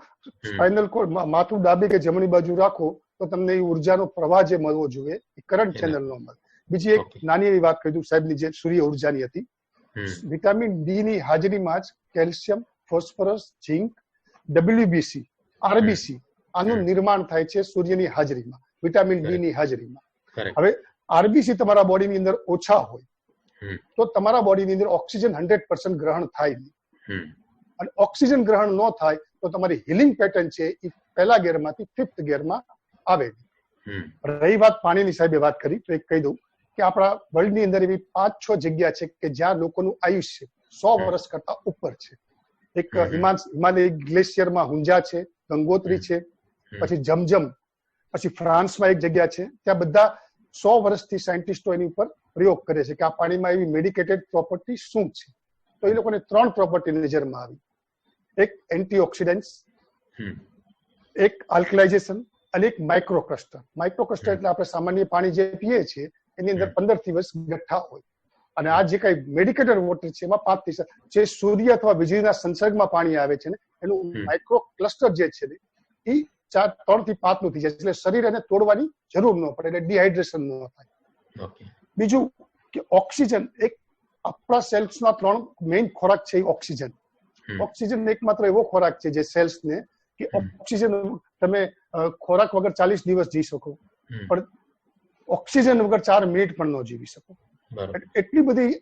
સ્પાઇનલ કોર્ડ માથું ડાબી કે જમણી બાજુ રાખો તો તમને એ ઉર્જાનો પ્રવાહ જે મળવો જોઈએ એ કરંટ ચેનલ નો મળે. બીજી એક નાની એવી વાત કહી દઉં સાહેબની જે સૂર્ય ઉર્જાની હતી. વિટામિન ડી ની હાજરીમાં જ calcium, phosphorus, zinc, WBC, RBC આનું નિર્માણ થાય છે સૂર્યની હાજરીમાં, વિટામિન ડી ની હાજરીમાં. હવે RBC તમારા બોડીની અંદર ઓછા હોય તો તમારા બોડીની અંદર ઓક્સિજન 100% ગ્રહણ થાય નહીં. અને ઓક્સિજન ગ્રહણ ન થાય તો તમારી હિલિંગ પેટર્ન છે એ પહેલા ગેરમાંથી 5th ગેરમાં આવે. રહી વાત પાણીની, સાહેબે વાત કરી તો એક કહી દઉં કે આપણા વર્લ્ડની અંદર એવી 5-6 જગ્યા છે કે જ્યાં લોકોનું આયુષ્ય 100 વર્ષ કરતા ઉપર છે. એક હિમાલય ગ્લેશિયરમાં હુંજા છે, ગંગોત્રી છે, પછી જમજમ, પછી ફ્રાન્સમાં એક જગ્યા છે. ત્યાં બધા 100 વર્ષથી સાયન્ટિસ્ટો એની ઉપર પ્રયોગ કરે છે કે આ પાણીમાં એવી મેડિકેટેડ પ્રોપર્ટી શું છે. તો એ લોકોને 3 પ્રોપર્ટી નજરમાં આવી. એક એન્ટીઓક્સિડન્ટ્સ, એક આલ્કલાઇઝેશન અને એક માઇક્રોક્લસ્ટર. માઇક્રોક્લસ્ટર એટલે આપણે સામાન્ય પાણી જે પીએ છીએ એની અંદર 15 થી 20 ગઠ્ઠા હોય. અને આ જે કઈ મેડિકેટેડ વોટર છે એમાં 5 થી 7 જે સૂર્ય અથવા વીજળીના સંસર્ગમાં પાણી આવે છે ને એનું માઇક્રોક્લસ્ટર જે છે ને એ 3 થી 5 નું થઈ જાય. એટલે શરીર એને તોડવાની જરૂર ન પડે, એટલે ડિહાઇડ્રેશન ન થાય. બીજું કે ઓક્સિજન, એક આપણા સેલ્સના 3 મેઇન ખોરાક છે ઓક્સિજન. ઓક્સિજન એકમાત્ર એવો ખોરાક છે જે સેલ્સ ને કે ઓક્સિજન તમે ખોરાક વગર 40 દિવસ જીવી શકો, પણ ઓક્સિજન વગર 4 મિનિટ પણ ન જીવી શકો. એટલી બધી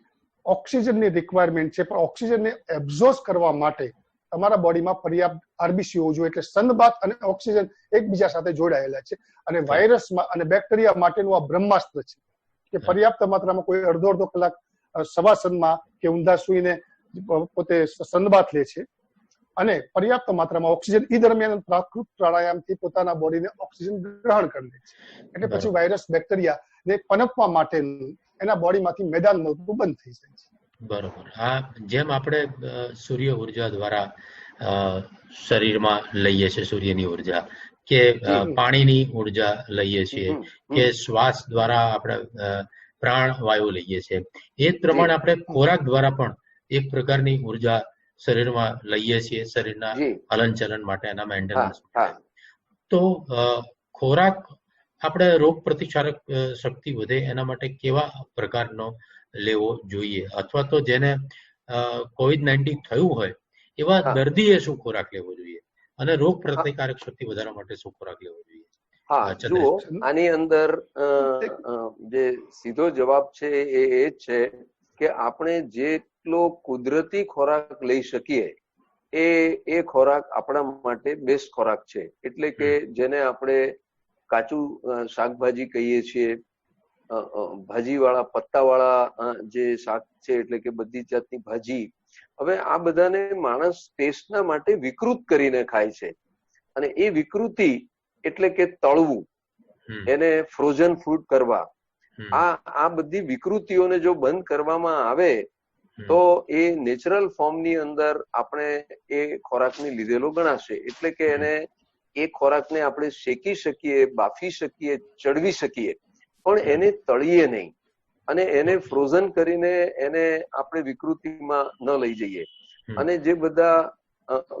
ઓક્સિજનની રિક્વાયરમેન્ટ છે. પણ ઓક્સિજનને એબ્ઝોર્બ કરવા માટે તમારા બોડીમાં પર્યાપ્ત આરબીસી હોવું જોઈએ. એટલે સ્તનપાત અને ઓક્સિજન એકબીજા સાથે જોડાયેલા છે. અને વાયરસમાં અને બેક્ટેરિયા માટેનું આ બ્રહ્માસ્ત્ર છે કે પર્યાપ્ત માત્રામાં કોઈ અડધો કલાક સવાસનમાં કે ઊંધા સૂઈને પોતે સ્તનપાત લે છે અને પર્યાપ્ત માત્રામાં ઓક્સિજન એ દરમિયાન પ્રાકૃતિક પ્રાણાયામથી પોતાના બોડીને ઓક્સિજન ગ્રહણ કરી લે છે. એટલે પછી વાયરસ બેક્ટેરિયા ને પનપવા માટેનું એના બોડીમાંથી મેદાન મળતું બંધ થઈ જાય છે. બરોબર. આ જેમ આપણે સૂર્ય ઉર્જા દ્વારા શરીરમાં લઈએ છીએ, સૂર્યની ઉર્જા કે પાણીની ઉર્જા લઈએ છીએ કે શ્વાસ દ્વારા આપણે પ્રાણવાયુ લઈએ છીએ, એ જ પ્રમાણે આપણે ખોરાક દ્વારા પણ એક પ્રકારની ઉર્જા શરીરમાં લઈએ છીએ શરીરના હલનચલન માટે, એના મેન્ટેનન્સ માટે. તો ખોરાક આપણે રોગ પ્રતિકારક શક્તિ વધે એના માટે કેવા પ્રકારનો લેવો જોઈએ, અથવા તો જેને COVID-19 થયું હોય એવા દર્દીએ શું ખોરાક લેવો જોઈએ અને રોગ પ્રતિકારક શક્તિ વધારવા માટે શું ખોરાક લેવો જોઈએ? હા, જુઓ, આની અંદર જે સીધો જવાબ છે એ જ છે કે આપણે જેટલો કુદરતી ખોરાક લઈ શકીએ એ ખોરાક આપણા માટે બેસ્ટ ખોરાક છે. એટલે કે જેને આપણે કાચું શાકભાજી કહીએ છીએ, ભાજીવાળા પત્તાવાળા જે શાક છે, એટલે કે બધી જાતની ભાજી. હવે આ બધાને માણસ ટેસ્ટના માટે વિકૃત કરીને ખાય છે, અને એ વિકૃતિ એટલે કે તળવું, એને ફ્રોઝન ફૂડ કરવા, આ બધી વિકૃતિઓને જો બંધ કરવામાં આવે તો એ નેચરલ ફોર્મની અંદર આપણે એ ખોરાકને લીધેલો ગણાશે. એટલે કે એને એ ખોરાકને આપણે શેકી શકીએ, બાફી શકીએ, ચડવી શકીએ, પણ એને તળીએ નહીં અને એને ફ્રોઝન કરીને એને આપણે વિકૃતિમાં ન લઈ જઈએ. અને જે બધા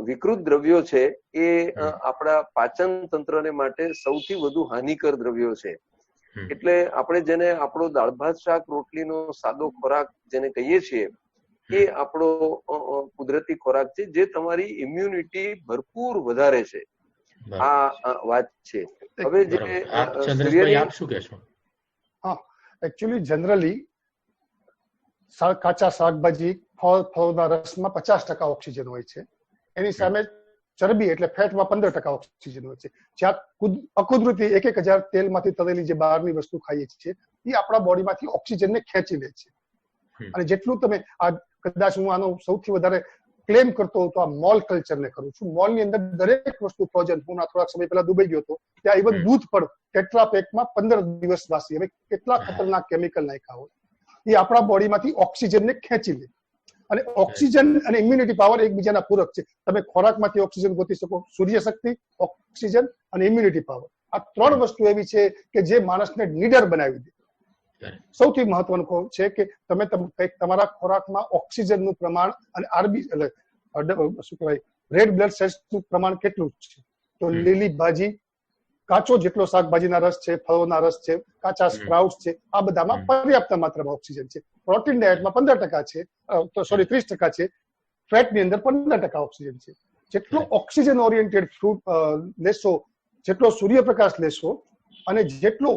વિકૃત દ્રવ્યો છે એ આપણા પાચન તંત્રને માટે સૌથી વધુ હાનિકર દ્રવ્યો છે. એટલે આપણે જેને આપણો દાળ ભાત શાક રોટલીનો સાદો ખોરાક જેને કહીએ છીએ એ આપણો કુદરતી ખોરાક છે, જે તમારી ઇમ્યુનિટી ભરપૂર વધારે છે. આ વાત છે. હવે જે એકચ્યુઅલી જનરલી કાચા શાકભાજી, ફળના રસમાં 50% ઓક્સિજન હોય છે. એની સામે ચરબી એટલે ફેટમાં 15% ઓક્સિજન હોય છે. જ્યાં અકુદરતી 1000 તેલમાંથી તળેલી જે બહારની વસ્તુ ખાઈએ છીએ એ આપણા બોડીમાંથી ઓક્સિજનને ખેંચી લે છે. અને જેટલું તમે આ કદાચ હું આનો સૌથી વધારે ક્લેમ કરતો હોઉં તો આ મોલ કલ્ચરને કરું છું. મોલની અંદર દરેક વસ્તુ ફ્રોઝન. હું થોડાક સમય પહેલા દુબઈ ગયો હતો, ત્યાં ઇવન દૂધ પણ ટેટ્રા પેકમાં 15 દિવસ વાસી. હવે કેટલા ખતરનાક કેમિકલ નાખ્યા હોય. એ આપણા બોડીમાંથી ઓક્સિજનને ખેંચી લે. અને ઓક્સિજન અને ઇમ્યુનિટી પાવર એકબીજાના પૂરક છે. તમે ખોરાકમાંથી ઓક્સિજન ગોતી શકો, સૂર્ય શક્તિ, ઓક્સિજન અને ઇમ્યુનિટી પાવર, આ 3 વસ્તુ એવી છે કે જે માણસને નીડર બનાવી દે. સૌથી મહત્વનું છે કે તમે તમારા ખોરાકમાં ઓક્સિજનનું પ્રમાણ અને આરબી એટલે શું કહેવાય રેડ બ્લડ સેલ્સનું પ્રમાણ કેટલું છે. તો લીલી ભાજી, કાચો જેટલો શાકભાજીના રસ છે, ફળોના રસ છે, કાચા સ્પ્રાઉટ્સ છે, આ બધામાં પર્યાપ્ત માત્રામાં ઓક્સિજન છે. પ્રોટીન ડાયટમાં 15% છે, 30% છે. ફેટની અંદર 15% ઓક્સિજન છે. જેટલો ઓક્સિજન ઓરિએન્ટેડ ફ્રૂટ લેશો, જેટલો સૂર્યપ્રકાશ લેશો, અને જેટલો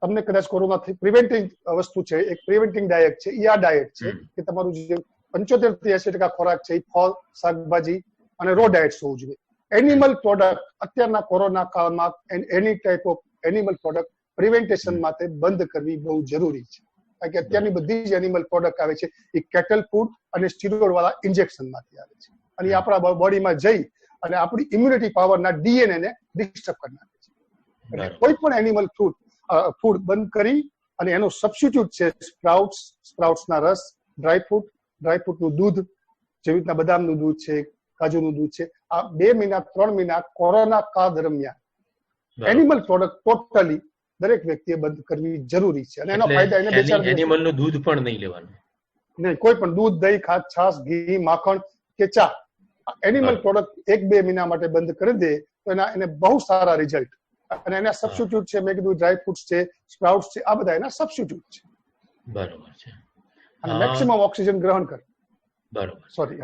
તમને કદાચ કોરોનાથી પ્રિવેન્ટિંગ વસ્તુ છે, એક પ્રિવેન્ટિંગ ડાયટ છે, એ આ ડાયટ છે કે તમારું જે 75 થી 80% ખોરાક છે એ ફળ, શાકભાજી અને રો ડાયટ હોવું જોઈએ. એનિમલ પ્રોડક્ટ અત્યારના કોરોના કાળમાં એની type of animal product prevention માટે બંધ કરવી બહુ જરૂરી છે. કારણ કે અત્યારની બધી જ એનિમલ પ્રોડક્ટ આવે છે એ કેટલ ફૂડ અને સ્ટીરોઇડ વાળા ઇન્જેક્શનમાંથી આવે છે, અને એ આપણા બોડીમાં જઈ અને આપણી ઇમ્યુનિટી પાવરના ડીએનએ ને ડિસ્ટર્બ કરી નાખે છે. એટલે કોઈ પણ એનિમલ ફૂડ બંધ કરી અને એનો સબસ્ટિટ્યુટ છે સ્પ્રાઉટ્સના રસ, ડ્રાયફ્રૂટનું દૂધ, જેવી રીતના બદામનું દૂધ છે, કાજુનું દૂધ છે. આ 2 મહિના 3 મહિના કોરોના કાળ દરમિયાન એનિમલ પ્રોડક્ટ ટોટલી દરેક વ્યક્તિએ બંધ કરવી જરૂરી છે. અને એનો ફાયદા એને એનિમલનું દૂધ પણ નહીં લેવાનું, નહીં, કોઈ પણ દૂધ, દહીં, છાશ, ઘી, માખણ કે ચા, એનિમલ પ્રોડક્ટ 1-2 મહિના માટે બંધ કરી દે તો એને બહુ સારા રિઝલ્ટ. અને એના સબસ્ટિટ્યુટ છે, મેં કીધું ડ્રાયફ્રૂટ્સ છે, સ્પ્રાઉટ્સ છે, આ બધા એના સબસ્ટિટ્યુટ છે. બરોબર છે. અને મેક્સિમમ ઓક્સિજન ગ્રહણ કરે. બરોબર. સોરી.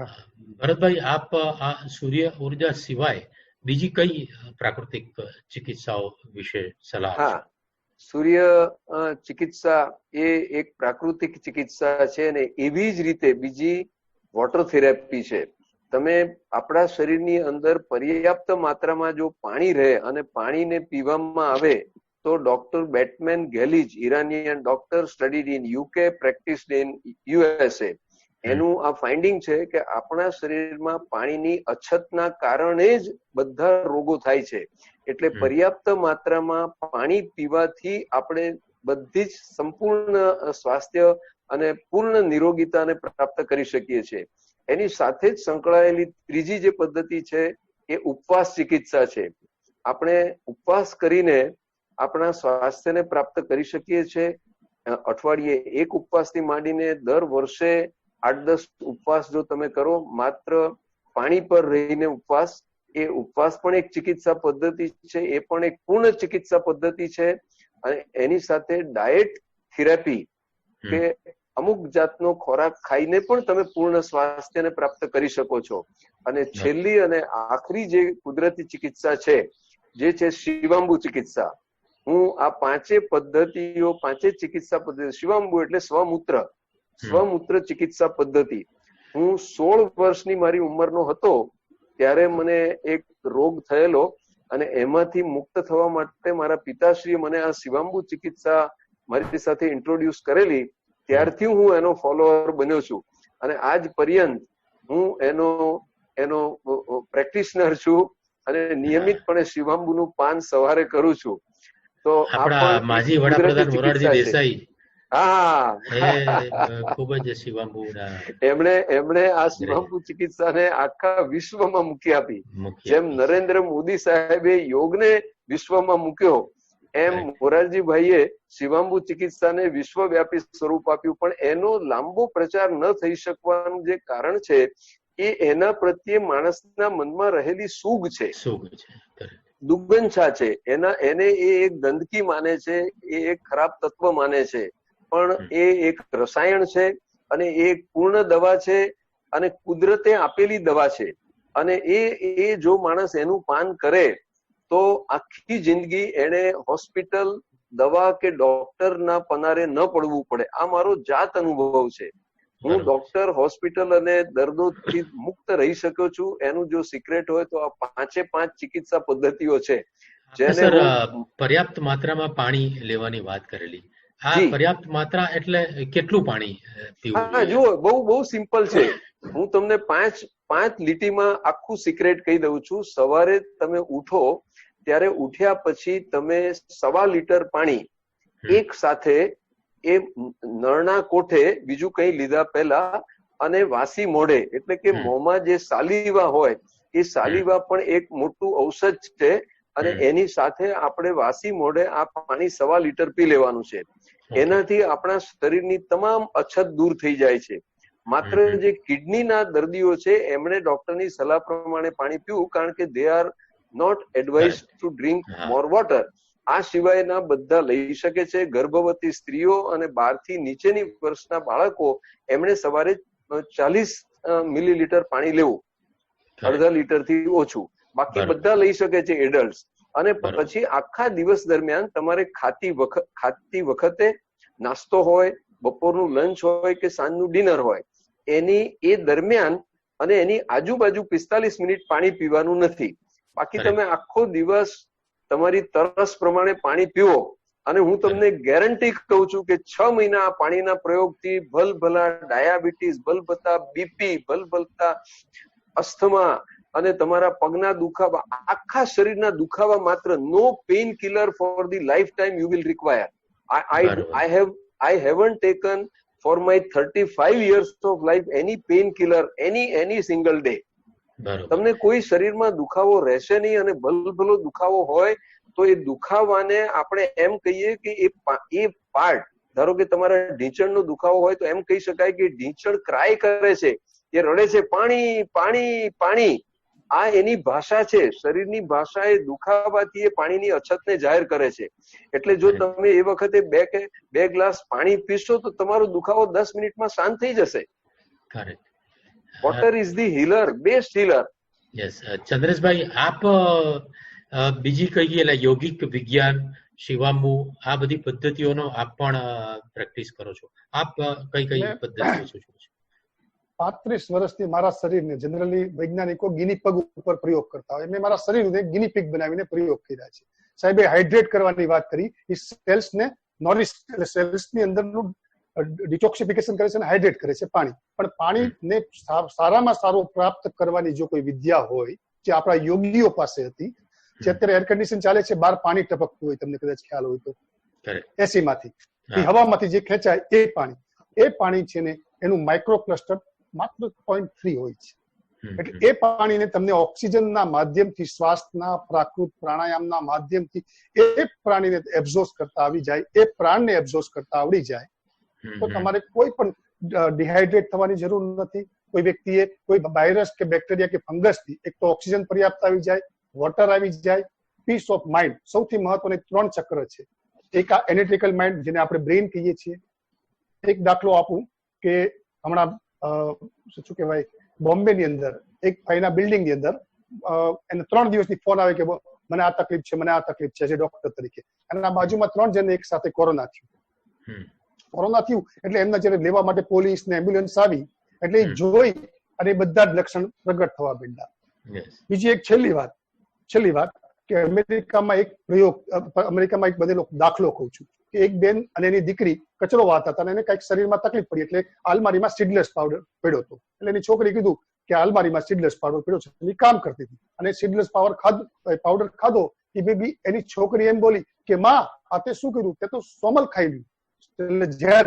ભરતભાઈ, આપ આ સૂર્ય ઉર્જા સિવાય બીજી કઈ પ્રાકૃતિક ચિકિત્સાઓ વિશે સલાહ આપશો? હા, સૂર્ય ચિકિત્સા એ એક પ્રાકૃતિક ચિકિત્સા છે અને એવી જ રીતે બીજી વોટર થેરાપી છે. તમે આપણા શરીરની અંદર પર્યાપ્ત માત્રામાં જો પાણી રહે અને પાણીને પીવામાં આવે તો doctor Batmanghelidj, Iranian doctor, studied in UK, practised in USA, એનું આ ફાઇન્ડિંગ છે કે આપણા શરીરમાં પાણીની અછતના કારણે જ બધા રોગો થાય છે. એટલે પર્યાપ્ત માત્રામાં પાણી પીવાથી આપણે બધી જ સંપૂર્ણ સ્વાસ્થ્ય અને પૂર્ણ નિરોગીતાને પ્રાપ્ત કરી શકીએ છીએ. એની સાથે જ સંકળાયેલી ત્રીજી જે પદ્ધતિ છે એ ઉપવાસ ચિકિત્સા છે. આપણે ઉપવાસ કરીને આપણા સ્વાસ્થ્યને પ્રાપ્ત કરી શકીએ છીએ. અઠવાડિયે એક ઉપવાસથી માંડીને દર વર્ષે 8-10 ઉપવાસ જો તમે કરો, માત્ર પાણી પર રહીને ઉપવાસ, એ ઉપવાસ પણ એક ચિકિત્સા પદ્ધતિ છે, એ પણ એક પૂર્ણ ચિકિત્સા પદ્ધતિ છે. અને એની સાથે ડાયટ થેરાપી કે અમુક જાતનો ખોરાક ખાઈને પણ તમે પૂર્ણ સ્વાસ્થ્યને પ્રાપ્ત કરી શકો છો. અને છેલ્લી અને આખરી જે કુદરતી ચિકિત્સા છે જે છે શિવાંબુ ચિકિત્સા. હું આ પાંચે ચિકિત્સા પદ્ધતિ, શિવાંબુ એટલે સ્વમૂત્ર ચિકિત્સા પદ્ધતિ. હું 16 વર્ષની મારી ઉંમરનો હતો ત્યારે મને એક રોગ થયેલો અને એમાંથી મુક્ત થવા માટે મારા પિતાશ્રીએ મને આ શિવાંબુ ચિકિત્સા મારી સાથે ઇન્ટ્રોડ્યુસ કરેલી. ત્યારથી હું એનો ફોલોઅર બન્યો છું અને આજ પર્યંત હું એનો પ્રેક્ટિશનર છું અને નિયમિતપણે શિવાંબુનું પાન સવારે કરું છું. તો આપણા માજી વડાપ્રધાન મોરારજી દેસાઈ ખૂબ જ શિવાંબુના એમણે આ શિવાંબુ ચિકિત્સાને આખા વિશ્વમાં મૂકી આપી. જેમ નરેન્દ્ર મોદી સાહેબે યોગને વિશ્વમાં મૂક્યો, એમ મોરારજીભાઈએ શિવાંબુ ચિકિત્સાને વિશ્વવ્યાપી સ્વરૂપ આપ્યું. પણ એનો લાંબો પ્રચાર ન થઈ શકવાનું જે કારણ છે એ એના પ્રત્યે માણસના મનમાં રહેલી સૂગ છે, દુર્ગંધા છે. એને એ એક ગંદકી માને છે, એ એક ખરાબ તત્વ માને છે. પણ એ એક રસાયણ છે અને એ એક પૂર્ણ દવા છે અને કુદરતે આપેલી દવા છે. અને એ જો માણસ એનું પાન કરે તો આખી જિંદગી એને હોસ્પિટલ, દવા કે ડોક્ટરના પનારે ન પડવું પડે. આ મારો જાત અનુભવ છે. હું ડોક્ટર, હોસ્પિટલ અને દર્દોથી મુક્ત રહી શક્યો છું. એનું જો સિક્રેટ હોય તો આ 5 ચિકિત્સા પદ્ધતિઓ છે. જેને પર્યાપ્ત માત્રામાં પાણી લેવાની વાત કરેલી. આ પર્યાપ્ત માત્રા એટલે કેટલું પાણી પીવું? હા, જુઓ, બહુ સિમ્પલ છે. હું તમને 5 લીટીમાં આખું સિક્રેટ કહી દઉં છું. સવારે તમે ઉઠો ત્યારે ઉઠ્યા પછી તમે 1.25 લીટર પાણી એક સાથે એ નળના કોઠે, બીજું કઈ લીધા પહેલા, અને વાસી મોઢે, એટલે કે મોંમાં જે સાલીવા હોય એ સાલીવા પણ એક મોટું ઔષધ છે. અને એની સાથે આપણે વાસી મોઢે આ પાણી 1.25 લીટર પી લેવાનું છે. એનાથી આપણા શરીરની તમામ અછત દૂર થઈ જાય છે. માત્ર જે કિડનીના દર્દીઓ છે એમણે ડોક્ટરની સલાહ પ્રમાણે પાણી પીવું, કારણ કે they are not advise to drink more water. આ સિવાયના બધા લઈ શકે છે. ગર્ભવતી સ્ત્રીઓ અને 12 થી નીચેની વર્ષના બાળકો, એમણે સવારે 40 મિલીલીટર પાણી લેવું, 1/2 લીટરથી ઓછું. બાકી બધા લઈ શકે છે, એડલ્ટ. અને પછી આખા દિવસ દરમિયાન તમારે ખાતી વખતે નાસ્તો હોય, બપોરનું લંચ હોય કે સાંજનું ડિનર હોય, એની એ દરમિયાન અને એની આજુબાજુ 45 મિનિટ પાણી પીવાનું નથી. બાકી તમે આખો દિવસ તમારી તરસ પ્રમાણે પાણી પીવો. અને હું તમને ગેરંટી કહું છું કે 6 મહિના આ પાણીના પ્રયોગથી ભલભલા ડાયાબિટીસ, ભલભલા બીપી, ભલભલા અસ્થમા અને તમારા પગના દુખાવા, આખા શરીરના દુખાવા, માત્ર no painkiller for the lifetime you will require. I haven't taken for my 35 years of life any painkiller any single day. તમને કોઈ શરીરમાં દુખાવો રહેશે નહીં. અને ભલભલો દુખાવો હોય તો એ દુખાવાને આપણે એમ કહીએ કે એ પાર્ટ, ધારો કે તમારા ઢીંચણનો દુખાવો હોય તો એમ કહી શકાય કે ઢીંચણ ક્રાય કરે છે, એ રડે છે, પાણી પાણી પાણી. આ એની ભાષા છે. શરીરની ભાષા એ દુખાવાથી એ પાણીની અછતને જાહેર કરે છે. એટલે જો તમે એ વખતે 2 ગ્લાસ પાણી પીશો તો તમારો દુખાવો 10 મિનિટમાં શાંત થઈ જશે. Water is the healer, best healer. Yes Chandreshbhai, આપ બીજી કઈ એટલે યોગિક વિજ્ઞાન, શિવાંબુ, આ બધી પદ્ધતિઓનો આપ પણ પ્રેક્ટિસ કરો છો. આપ કઈ કઈ પદ્ધતિઓ સૂચવો છો? 35 વર્ષથી મારા શરીરને જનરલી વૈજ્ઞાનિકો ગિની પગ ઉપર પ્રયોગ કરતા હોય, મેં મારા શરીરને ગિની પિગ બનાવીને પ્રયોગ કર્યા છે. સાહેબે હાઇડ્રેટ કરવાની વાત કરી, એ સેલ્સને નોરિશ એટલે સેલ્સની અંદરનું ડિટોક્સિફિકેશન કરે છે અને હાઇડ્રેટ કરે છે પાણી. પણ પાણીને સારામાં સારું પ્રાપ્ત કરવાની જો કોઈ વિદ્યા હોય જે આપણા યોગીઓ પાસે હતી, જે અત્યારે એર કન્ડિશન ચાલે છે, બહાર પાણી ટપકતું હોય, તમને કદાચ ખ્યાલ હોય તો, એસી માંથી હવામાંથી જે ખેંચાય એ પાણી છે ને એનું માઇક્રો ક્લસ્ટર માત્ર 0.3 હોય છે. એટલે એ પાણીને તમને ઓક્સિજનના માધ્યમથી, શ્વાસના પ્રાકૃત પ્રાણાયામના માધ્યમથી એ પ્રાણીને એબ્ઝોર્બ કરતા આવી જાય, એ પ્રાણને એબ્ઝોર્બ કરતા આવડી જાય, તો તમારે કોઈ પણ ડિહાઇડ્રેટ થવાની જરૂર નથી. કોઈ વ્યક્તિએ કોઈ વાયરસ કે બેક્ટેરિયા કે ફંગસથી એક તો ઓક્સિજન પર્યાપ્ત આવી જાય, વોટર આવી જાય, પીસ ઓફ માઇન્ડ. સૌથી મહત્વની 3 ચક્ર છે. એક આ એનેટિકલ માઇન્ડ, જેને આપણે બ્રેઇન કહીએ છીએ. એક દાખલો આપું કે હમણાં શું કહેવાય, બોમ્બે ની અંદર એક ભાઈના બિલ્ડિંગ ની અંદર એને 3 દિવસની ફોન આવે કે મને આ તકલીફ છે, મને આ તકલીફ છે, જે ડોક્ટર તરીકે. અને આ બાજુમાં 3 જણને એક સાથે કોરોના થયું. એટલે એમના જયારે લેવા માટે પોલીસ ને એમ્બ્યુલન્સ આવી, એટલે એ જોઈ અને બધા જ લક્ષણ પ્રગટ થવા માંડ્યા. બીજી એક છેલ્લી વાત કે અમેરિકામાં એક બનેલો દાખલો કહું છું કે એક બેન અને એની દીકરી કચરો વાળતા હતા અને એને કઈક શરીરમાં તકલીફ પડી, એટલે આલમારીમાં સીડલેસ પાવડર પડ્યો હતો. એટલે એની છોકરી કીધું કે આલમારીમાં સીડલેસ પાવડર પડ્યો છે, એ કામ કરતી હતી અને સીડલેસ પાવડર ખાધો. એ બેબી એની છોકરી એમ બોલી કે માં આ તે શું કર્યું? તે તો સોમલ ખાઈ લીધું, એટલે ઝેર.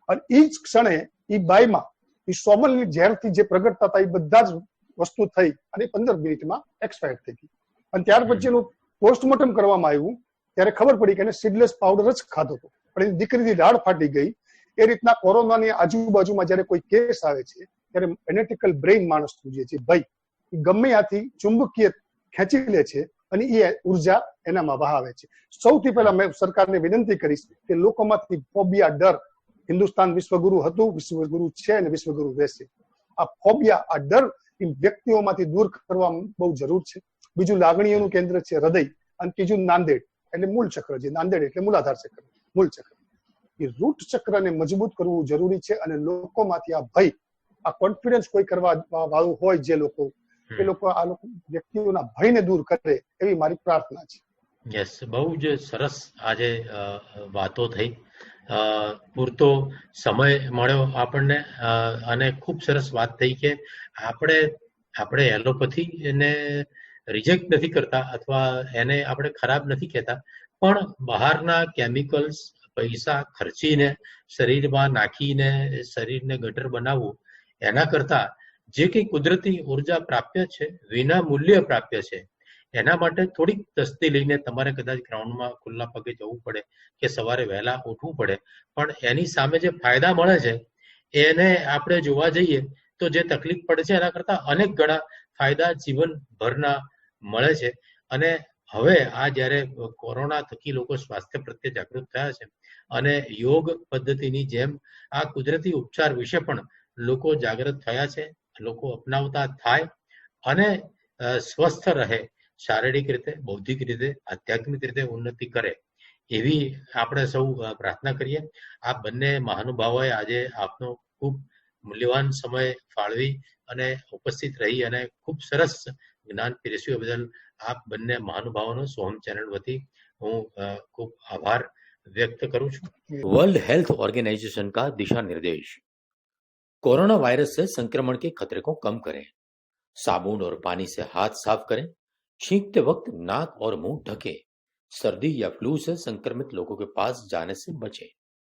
અને એ જ ક્ષણે એ બાઈમાં એ સોમલની ઝેરથી જે પ્રગટતા હતા એ બધા જ વસ્તુ થઈ અને 15 મિનિટમાં એક્સપાયર થઈ ગઈ. અને ત્યાર પછી એનું પોસ્ટમોર્ટમ કરવામાં આવ્યું ત્યારે ખબર પડી કે એને સીડલેસ પાવડર જ ખાધો હતો, પણ એની દીકરીની લાડ ફાટી ગઈ. એ રીતના કોરોનાની આજુબાજુમાં જયારે કોઈ કેસ આવે છે ત્યારે એનેટિકલ બ્રેઇન માણસનું જે છે ભાઈ, એ ગમે ત્યાંથી ચુંબકીય ખેંચી લે છે અને એ ઉર્જા એનામાં વહાવે છે. સૌથી પહેલા મેં સરકારને વિનંતી કરીશ કે લોકોમાંથી ફોબિયા, ડર, હિન્દુસ્તાન વિશ્વગુરુ હતું, વિશ્વગુરુ છે અને વિશ્વગુરુ રહેશે. આ ફોબિયા, આ ડર વ્યક્તિઓમાંથી દૂર કરવા બહુ જરૂર છે. બીજું લાગણીઓનું કેન્દ્ર છે હૃદય, અને ત્રીજું નાંદેડ એટલે મૂળ ચક્ર છે. નાંદેડ એટલે મૂલાધાર ચક્ર, મૂળ ચક્ર. એ રૂટ ચક્રને મજબૂત કરવું જરૂરી છે અને લોકોમાંથી આ ભય, આ કોન્ફિડન્સ કોઈ કરવા વાળું હોય જે લોકો, એ લોકો આ લોકો વ્યક્તિઓના ભયને દૂર કરે એવી મારી પ્રાર્થના છે. યસ, બહુ જ સરસ આજે વાતો થઈ. પૂરતો સમય મળ્યો આપણને અને ખૂબ સરસ વાત થઈ કે આપણે એલોપેથીને રિજેક્ટ નથી કરતા અથવા એને આપણે ખરાબ નથી કહેતા, પણ બહારના કેમિકલ્સ પૈસા ખર્ચીને શરીરમાં નાખીને શરીરને ગટર બનાવવું એના કરતા જે કંઈ કુદરતી ઉર્જા પ્રાપ્ય છે, વિના મૂલ્ય પ્રાપ્ય છે, એના માટે થોડીક તસ્તી લઈને તમારે કદાચ ગ્રાઉન્ડમાં ખુલ્લા પગે જવું પડે કે સવારે વહેલા ઉઠવું પડે, પણ એની સામે જે ફાયદા મળે છે એને આપણે જોવા જઈએ તો જે તકલીફ પડે છે એના કરતા અનેક ગણા ફાયદા જીવનભરના મળે છે. અને હવે આ જ્યારે કોરોના થકી લોકો સ્વાસ્થ્ય પ્રત્યે જાગૃત થયા છે અને યોગ પદ્ધતિની જેમ આ કુદરતી ઉપચાર વિશે પણ લોકો જાગૃત થયા છે, લોકો અપનાવતા થાય અને સ્વસ્થ રહે, શારીરિક રીતે, બૌદ્ધિક રીતે, આધ્યાત્મિક રીતે ઉન્નતિ કરે એવી આપણે સૌ પ્રાર્થના કરીએ. આ બંને મહાનુભાવોએ આજે આપનો ખૂબ મૂલ્યવાન સમય ફાળવી અને ઉપસ્થિત રહી અને ખૂબ સરસ જ્ઞાન પીરસ્યું બદલ આપ બંને મહાનુભાવોનો સોહમ ચેનલ વતી હું ખૂબ આભાર व्यक्त करूं छूं। वर्ल्ड हेल्थ ऑर्गेनाइजेशन का दिशा निर्देश, कोरोना वायरस से संक्रमण के खतरे को कम करें, साबुन और पानी से हाथ साफ करें, छींकते वक्त नाक और मुंह ढकें, सर्दी या फ्लू से संक्रमित लोगों के पास जाने से बचें।